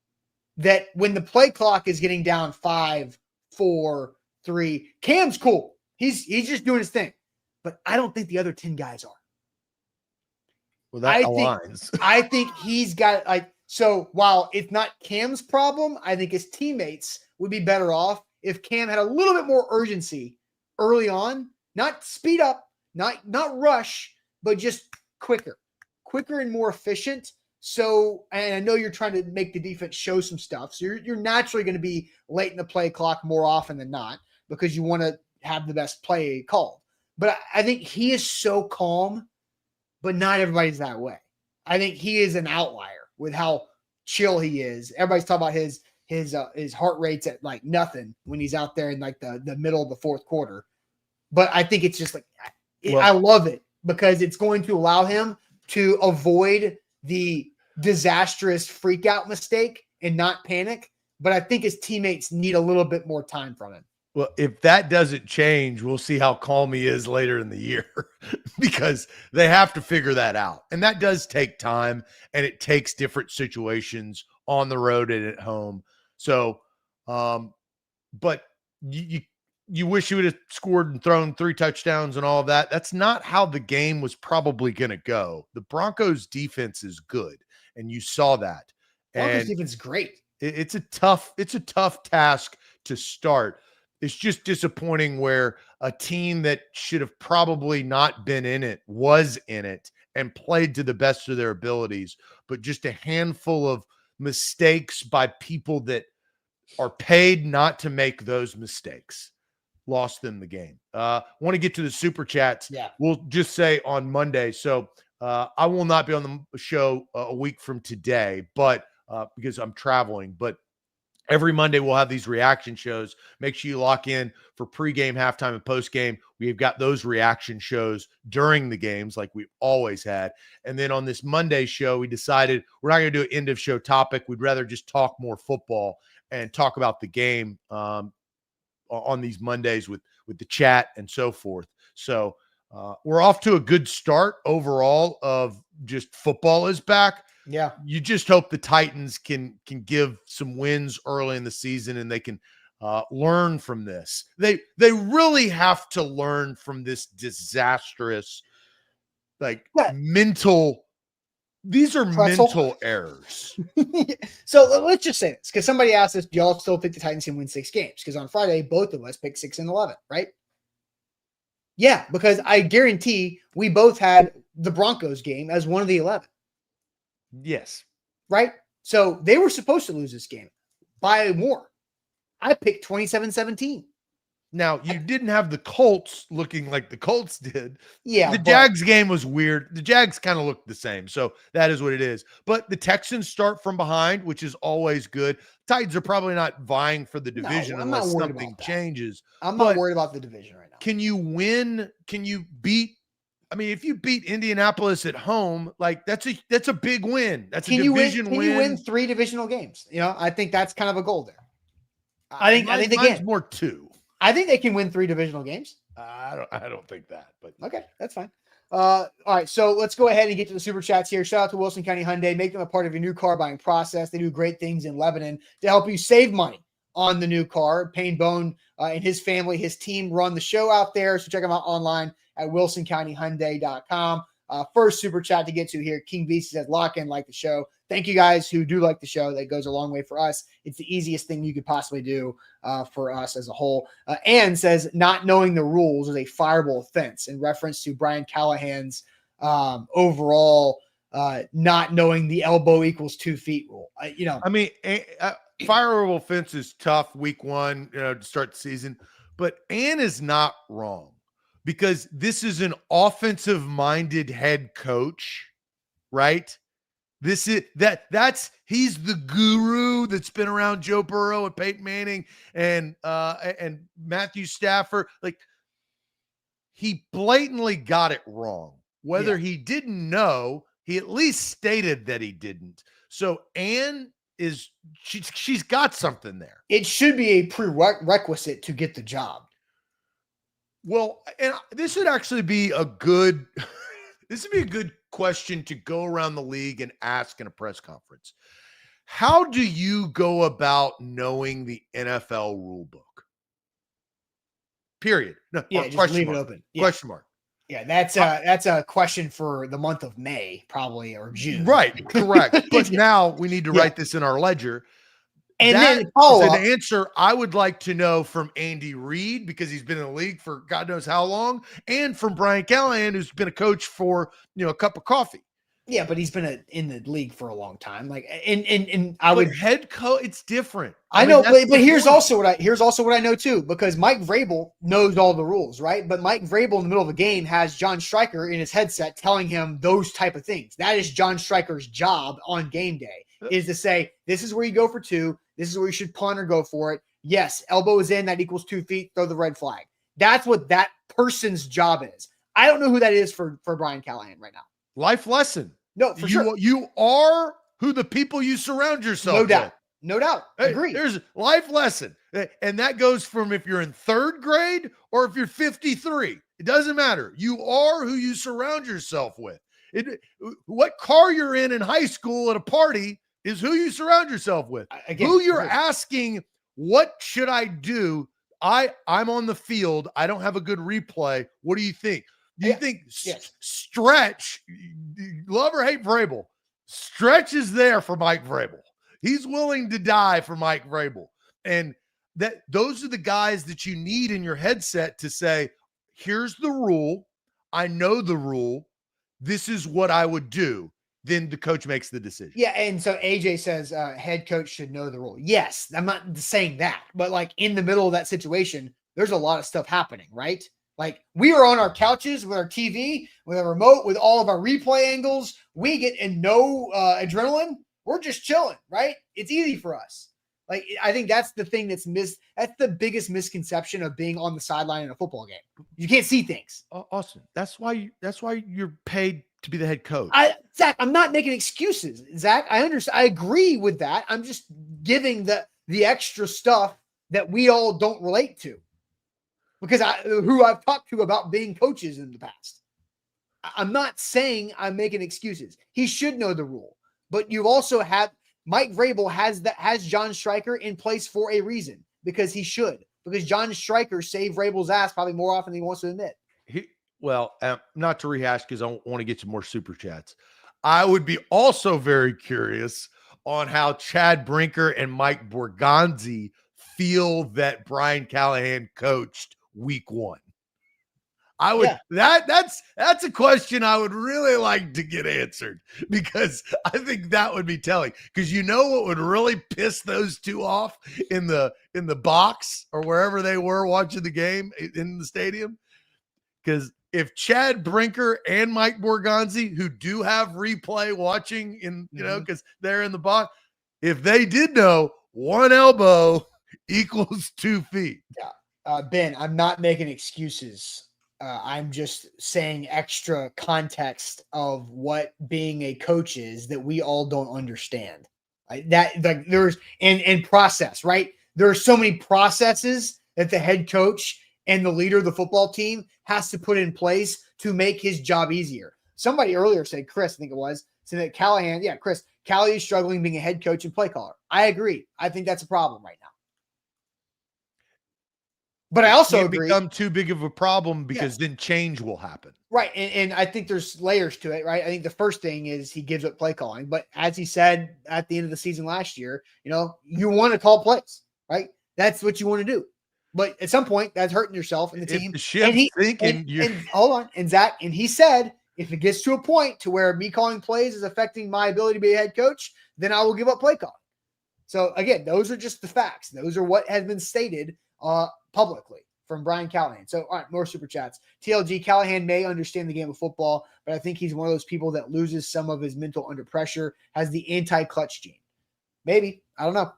that when the play clock is getting down 5, 4, 3, Cam's cool. He's just doing his thing. But I don't think the other 10 guys are. Well, that aligns. I think he's got so while it's not Cam's problem, I think his teammates would be better off if Cam had a little bit more urgency early on, not speed up, not rush, but just quicker and more efficient. So, and I know you're trying to make the defense show some stuff. So you're naturally going to be late in the play clock more often than not because you want to have the best play called. But I think he is so calm, but not everybody's that way. I think he is an outlier with how chill he is. Everybody's talking about his heart rate's at like nothing when he's out there in like the middle of the fourth quarter. But I think it's just like, I love it because it's going to allow him to avoid the disastrous freak out mistake and not panic. But I think his teammates need a little bit more time from him. Well, if that doesn't change, we'll see how calm he is later in the year because they have to figure that out. And that does take time, and it takes different situations on the road and at home. So, but you wish you would have scored and thrown 3 touchdowns and all of that. That's not how the game was probably going to go. The Broncos defense is good, and you saw that. Broncos And defense is great. it's a tough task to start. It's just disappointing where a team that should have probably not been in it was in it and played to the best of their abilities, but just a handful of mistakes by people that are paid not to make those mistakes lost them the game. Want to get to the super chats. Yeah. We'll just say on Monday. So I will not be on the show a week from today, but because I'm traveling, but every Monday we'll have these reaction shows. Make sure you lock in for pregame, halftime, and postgame. We've got those reaction shows during the games like we've always had. And then on this Monday show, we decided we're not going to do an end of show topic. We'd rather just talk more football and talk about the game on these Mondays with the chat and so forth. So we're off to a good start overall of just football is back. Yeah. You just hope the Titans can give some wins early in the season and they can learn from this. They really have to learn from this disastrous, mental. These are mental errors. So let's just say this, because somebody asked us, do y'all still think the Titans can win 6 games? Because on Friday, both of us picked 6 and 11, right? Yeah, because I guarantee we both had the Broncos game as one of the 11. Yes. Right? So they were supposed to lose this game by more. I picked 27-17. Now, you didn't have the Colts looking like the Colts did. Yeah. The Jags game was weird. The Jags kind of looked the same. So that is what it is. But the Texans start from behind, which is always good. Titans are probably not vying for the division unless something changes. I'm not worried about the division right now. Can you win? Can you beat? I mean, if you beat Indianapolis at home, that's a big win. That's a division win. Can you win 3 divisional games? I think that's kind of a goal there. I think they can. More 2. I think they can win 3 divisional games. I don't think that, but okay, that's fine. All right, so let's go ahead and get to the super chats here. Shout out to Wilson County Hyundai. Make them a part of your new car buying process. They do great things in Lebanon to help you save money on the new car. Payne Bone and his family, his team run the show out there. So check them out online at wilsoncountyhyundai.com. First super chat to get to here. King VC says, lock in, like the show. Thank you guys who do like the show. That goes a long way for us. It's the easiest thing you could possibly do for us as a whole. Ann says, not knowing the rules is a fireable offense in reference to Brian Callahan's overall not knowing the elbow equals 2 feet rule. I mean, fireable offense is tough week 1, to start the season, but Ann is not wrong because this is an offensive-minded head coach, right? He's the guru that's been around Joe Burrow and Peyton Manning and Matthew Stafford. He blatantly got it wrong. Whether he didn't know, he at least stated that he didn't. So Ann she's got something there. It should be a prerequisite to get the job. Well, and this would actually be a good question to go around the league and ask in a press conference. How do you go about knowing the NFL rule book? Period. No, just leave it open. Yeah. Question mark. Yeah, that's a question for the month of May, probably, or June. Right, correct. But now we need to write this in our ledger. And then follow up. The answer I would like to know from Andy Reid, because he's been in the league for God knows how long, and from Brian Callahan, who's been a coach for a cup of coffee. Yeah, but he's been in the league for a long time. Head coach, it's different. I know, but here's also what I know too, because Mike Vrabel knows all the rules, right? But Mike Vrabel in the middle of a game has John Stryker in his headset telling him those type of things. That is John Stryker's job on game day, is to say, this is where you go for 2. This is where you should punt or go for it. Yes, elbow is in, that equals 2 feet, throw the red flag. That's what that person's job is. I don't know who that is for Brian Callahan right now. Life lesson. No, for sure. You are who the people you surround yourself with. No doubt. Agree. There's life lesson. And that goes from if you're in 3rd grade or if you're 53. It doesn't matter. You are who you surround yourself with. What car you're in high school at a party is who you surround yourself with. Who you're asking, what should I do? I'm on the field. I don't have a good replay. What do you think? Do you think Yes. Stretch, love or hate Vrabel, Stretch is there for Mike Vrabel. He's willing to die for Mike Vrabel. And those are the guys that you need in your headset to say, here's the rule. I know the rule. This is what I would do. Then the coach makes the decision. Yeah, and so AJ says head coach should know the rule. Yes, I'm not saying that, but like in the middle of that situation, there's a lot of stuff happening, right? Like we are on our couches with our TV, with a remote, with all of our replay angles. We get in no adrenaline. We're just chilling, right? It's easy for us. Like I think that's the thing that's That's the biggest misconception of being on the sideline in a football game. You can't see things. Austin, that's why you're paid to be the head coach. Zach, I'm not making excuses. Zach, I understand. I agree with that. I'm just giving the extra stuff that we all don't relate to because who I've talked to about being coaches in the past. I'm not saying I'm making excuses. He should know the rule, but you've also had Mike Vrabel has John Stryker in place for a reason because he should, because John Stryker saved Vrabel's ass probably more often than he wants to admit. Well, not to rehash because I want to get you more super chats. I would be also very curious on how Chad Brinker and Mike Borgonzi feel that Brian Callahan coached week 1. I would that's a question I would really like to get answered because I think that would be telling. Because you know what would really piss those two off in the box or wherever they were watching the game in the stadium? Because if Chad Brinker and Mike Borgonzi, who do have replay watching in, because they're in the box, if they did know 1 elbow equals 2 feet. Yeah. Ben, I'm not making excuses. I'm just saying extra context of what being a coach is that we all don't understand. There's and process, right? There are so many processes that the head coach and the leader of the football team has to put in place to make his job easier. Somebody earlier said, Chris, I think it was, said that Callahan, Callie is struggling being a head coach and play caller. I agree. I think that's a problem right now. But I also agree. Become too big of a problem because then change will happen. Right. And I think there's layers to it, right? I think the first thing is he gives up play calling. But as he said at the end of the season last year, you want to call plays, right? That's what you want to do. But at some point, that's hurting yourself and the team. Hold on. And Zach, and he said, if it gets to a point to where me calling plays is affecting my ability to be a head coach, then I will give up play calling. So again, those are just the facts. Those are what has been stated publicly from Brian Callahan. So, all right, more super chats. TLG, Callahan may understand the game of football, but I think he's one of those people that loses some of his mental under pressure, has the anti-clutch gene. Maybe. I don't know.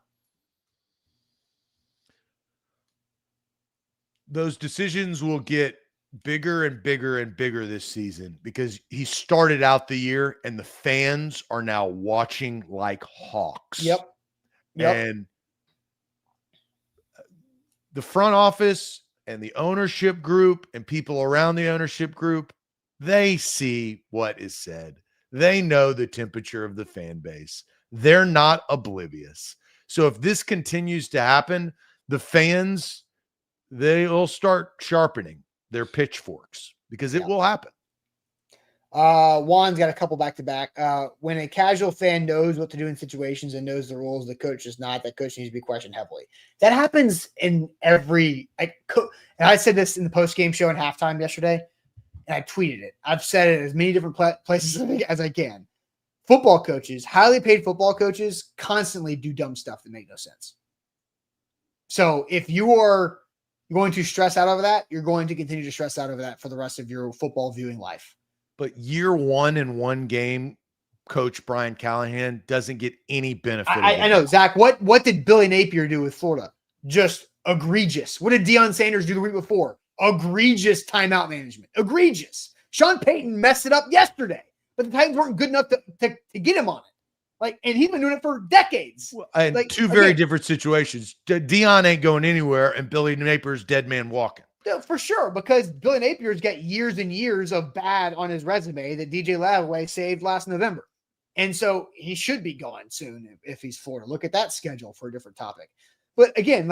Those decisions will get bigger and bigger and bigger this season because he started out the year and the fans are now watching like hawks. Yep. And the front office and the ownership group and people around the ownership group, they see what is said. They know the temperature of the fan base. They're not oblivious. So if this continues to happen, the fans, they'll start sharpening their pitchforks because it will happen. Juan's got a couple back-to-back. When a casual fan knows what to do in situations and knows the rules, the coach does not. That coach needs to be questioned heavily. That happens in every – and I said this in the post-game show and halftime yesterday, and I tweeted it. I've said it as many different places as I can. Football coaches, highly paid football coaches, constantly do dumb stuff that make no sense. So if you are going to stress out over that, you're going to continue to stress out over that for the rest of your football viewing life. But year one in one game, Coach Brian Callahan doesn't get any benefit. I know, Zach. What did Billy Napier do with Florida? Just egregious. What did Deion Sanders do the week before? Egregious timeout management. Egregious. Sean Payton messed it up yesterday, but the Titans weren't good enough to get him on it. And he's been doing it for decades. Two very different situations. Deion ain't going anywhere, and Billy Napier's dead man walking. For sure, because Billy Napier's got years and years of bad on his resume that DJ Lataway saved last November. And so he should be gone soon if he's Florida. Look at that schedule for a different topic. But again,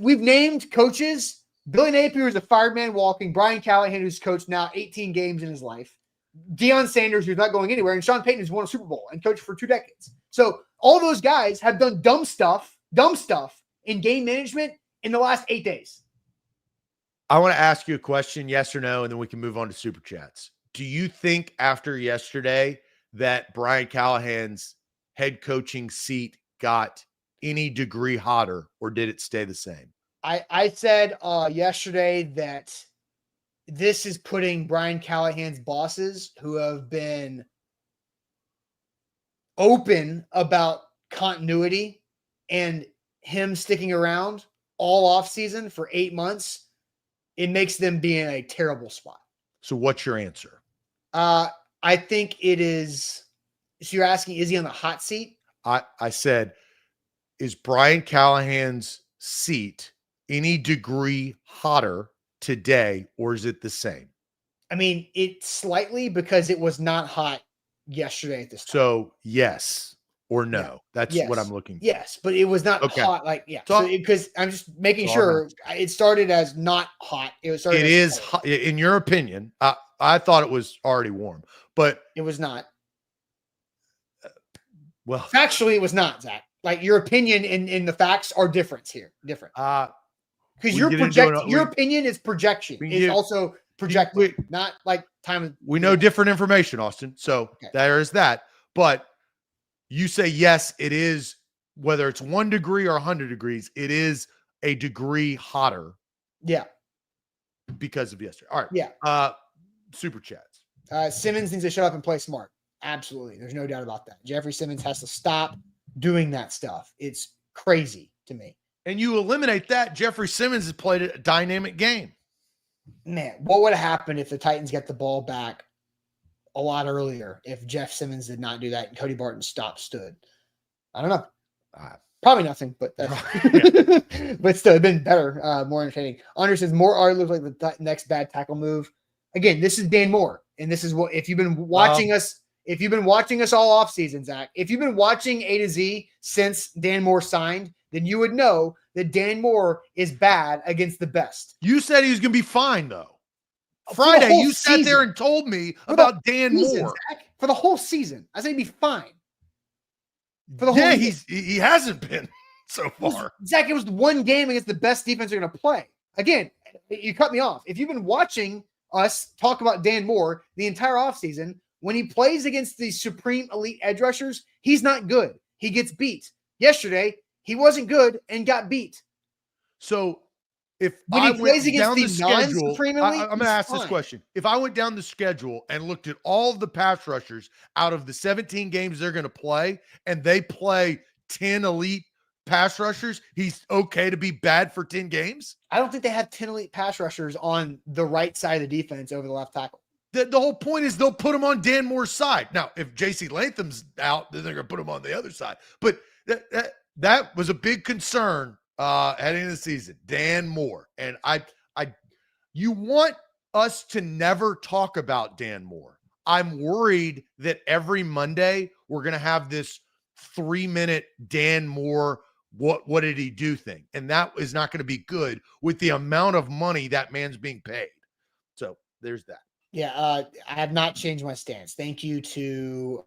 we've named coaches. Billy Napier is a fired man walking. Brian Callahan, who's coached now 18 games in his life. Deion Sanders, who's not going anywhere. And Sean Payton, who's won a Super Bowl and coached for 2 decades. So all those guys have done dumb stuff in game management in the last 8 days. I want to ask you a question, yes or no, and then we can move on to Super Chats. Do you think after yesterday that Brian Callahan's head coaching seat got any degree hotter, or did it stay the same? I said yesterday that this is putting Brian Callahan's bosses, who have been open about continuity and him sticking around all offseason for 8 months, it makes them be in a terrible spot. So what's your answer? I think it is. So you're asking, is he on the hot seat? I said, is Brian Callahan's seat any degree hotter today, or is it the same? I mean, it's slightly, because it was not hot yesterday at this time. So yes or no? Yeah. That's Yes. what I'm looking for. Yes, but it was not Okay. hot. Like, yeah. So- So because I'm just making So sure it started as not hot. It It is hot, in your opinion. I thought it was already warm, but It was not. well, Factually, it was not, Zach. Like, your opinion and the facts are different here. Different. Because we your get into your we- opinion is projection. we It's get- also projected, not like time. we know different information, Austin. So Okay. there is that. But you say yes, it is, whether it's 1 degree or 100 degrees, it is a degree hotter Yeah. because of yesterday. All right. Yeah. Super chats. Simmons needs to shut up and play smart. Absolutely. There's no doubt about that. Jeffrey Simmons has to stop doing that stuff. It's crazy to me. And you eliminate that, Jeffrey Simmons has played a dynamic game. Man, what would have happened if the Titans get the ball back a lot earlier if Jeff Simmons did not do that and Cody Barton stood? I don't know. Probably nothing, but that's, but still, it'd been better, more entertaining. Under says more art looks like the next bad tackle move. Again, this is Dan Moore, and this is what, if you've been watching us, all off season, Zach, if you've been watching A to Z since Dan Moore signed, then you would know that Dan Moore is bad against the best. You said he was going to be fine, though. For the Friday, whole you sat there season. and told me For about the Dan season, Moore. Zach, for the whole season. I said he'd be fine. For the whole Yeah, year. he hasn't been so far. Zach, it was one game against the best defense you're going to play. Again, you cut me off. If you've been watching us talk about Dan Moore the entire offseason, when he plays against the supreme elite edge rushers, he's not good. He gets beat. Yesterday, he wasn't good and got beat. So if When I he plays went against down the the schedule, non-supreme I'm elite, going to he's ask this fine. question. If I went down the schedule and looked at all of the pass rushers out of the 17 games they're going to play, and they play 10 elite pass rushers, he's okay to be bad for 10 games? I don't think they have 10 elite pass rushers on the right side of the defense over the left tackle. The whole point is they'll put him on Dan Moore's side. Now, if J.C. Latham's out, then they're going to put him on the other side. But that was a big concern heading into the season, Dan Moore. And you want us to never talk about Dan Moore. I'm worried that every Monday we're going to have this 3-minute Dan Moore, what did he do thing? And that is not going to be good with the amount of money that man's being paid. So there's that. Yeah, I have not changed my stance. Thank you to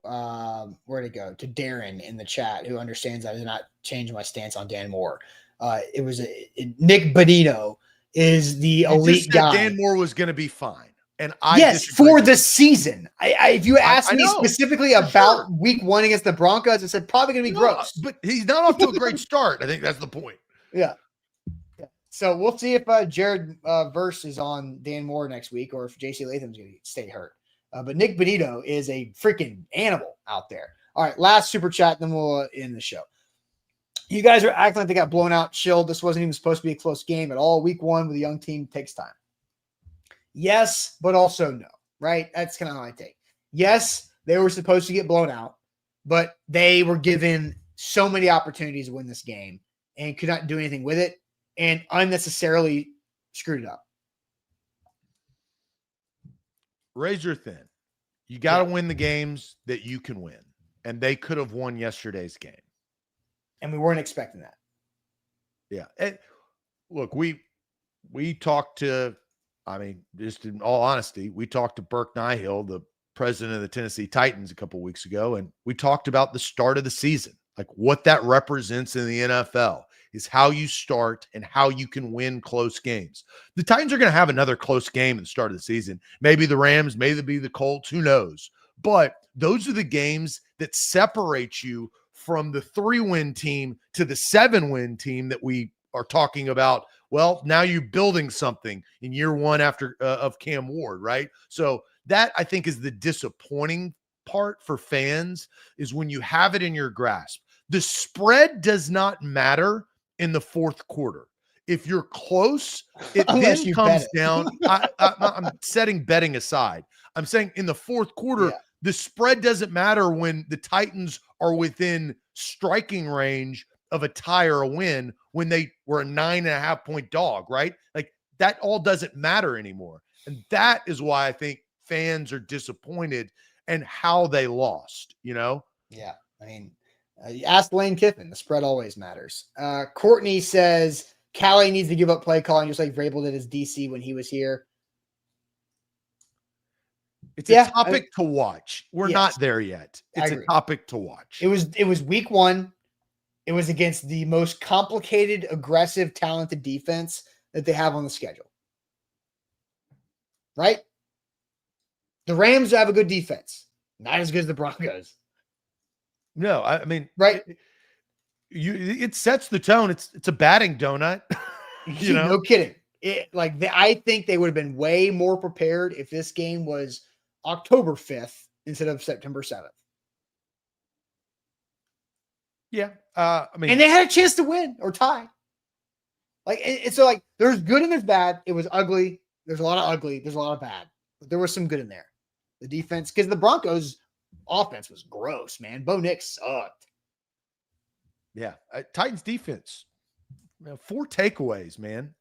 where'd it go? To Darren in the chat, who understands I did not change my stance on Dan Moore. It was Nick Bonino is the elite guy. Dan Moore was going to be fine, and yes, disagree. for the season. If you asked me know, specifically about Week 1 against the Broncos, I said probably going to be gross. But he's not off to a great start. I think that's the point. Yeah. So we'll see if Jared Verse is on Dan Moore next week, or if J.C. Latham's going to stay hurt. But Nick Bonito is a freaking animal out there. All right, last super chat, then we'll end the show. You guys are acting like they got blown out, chilled. This wasn't even supposed to be a close game at all. Week 1 with a young team takes time. Yes, but also no, right? That's kind of how I take. Yes, they were supposed to get blown out, but they were given so many opportunities to win this game and could not do anything with it, and unnecessarily screwed it up. Razor thin. You got to win the games that you can win, and they could have won yesterday's game. And we weren't expecting that. Yeah. And look, we talked to, I mean, just in all honesty, we talked to Burke Nihill, the president of the Tennessee Titans, a couple weeks ago, and we talked about the start of the season, like what that represents in the NFL is how you start and how you can win close games. The Titans are going to have another close game at the start of the season. Maybe the Rams, maybe the Colts, who knows? But those are the games that separate you from the 3-win team to the 7-win team that we are talking about. Well, now you're building something in year one after of Cam Ward, right? So that, I think, is the disappointing part for fans, is when you have it in your grasp. The spread does not matter in the fourth quarter. If you're close, it Unless then you comes bet it. down. I'm setting betting aside. I'm saying in the fourth quarter, the spread doesn't matter when the Titans are within striking range of a tie or a win, when they were a 9.5-point dog, right? Like, that all doesn't matter anymore. And that is why I think fans are disappointed and how they lost, you know? Yeah. I mean, you ask Lane Kiffin, the spread always matters. Courtney says Callie needs to give up play calling just like Vrabel did his DC when he was here. It's a topic to watch. We're not there yet. It's a topic to watch. It was week one. It was against the most complicated, aggressive, talented defense that they have on the schedule. Right? The Rams have a good defense. Not as good as the Broncos. No, I mean, right? It sets the tone. It's a batting donut. You know? No kidding. I think they would have been way more prepared if this game was October 5th instead of September 7th. Yeah. I mean, and they had a chance to win or tie. So there's good and there's bad. It was ugly. There's a lot of ugly. There's a lot of bad. But there was some good in there. The defense, because the Broncos offense was gross, man. Bo Nix sucked. Yeah. Titans defense. 4 takeaways, man.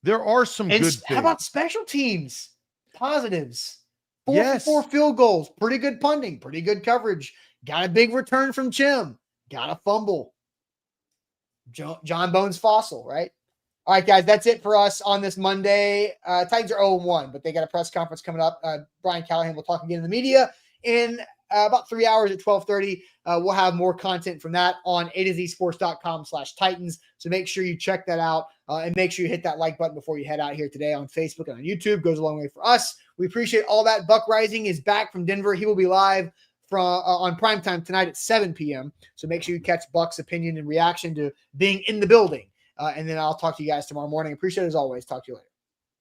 There are some good things. How about special teams? Positives. 4 yes. for 4 field goals. Pretty good punting. Pretty good coverage. Got a big return from Chim. Got a fumble. John Bones Fossil, right? All right, guys, that's it for us on this Monday. Titans are 0-1, but they got a press conference coming up. Brian Callahan will talk again in the media in about 3 hours at 12:30. We'll have more content from that on a2zsports.com/Titans. So make sure you check that out and make sure you hit that like button before you head out here today on Facebook and on YouTube. Goes a long way for us. We appreciate all that. Buck Rising is back from Denver. He will be live on primetime tonight at 7 p.m. So make sure you catch Buck's opinion and reaction to being in the building. And then I'll talk to you guys tomorrow morning. Appreciate it as always. Talk to you later.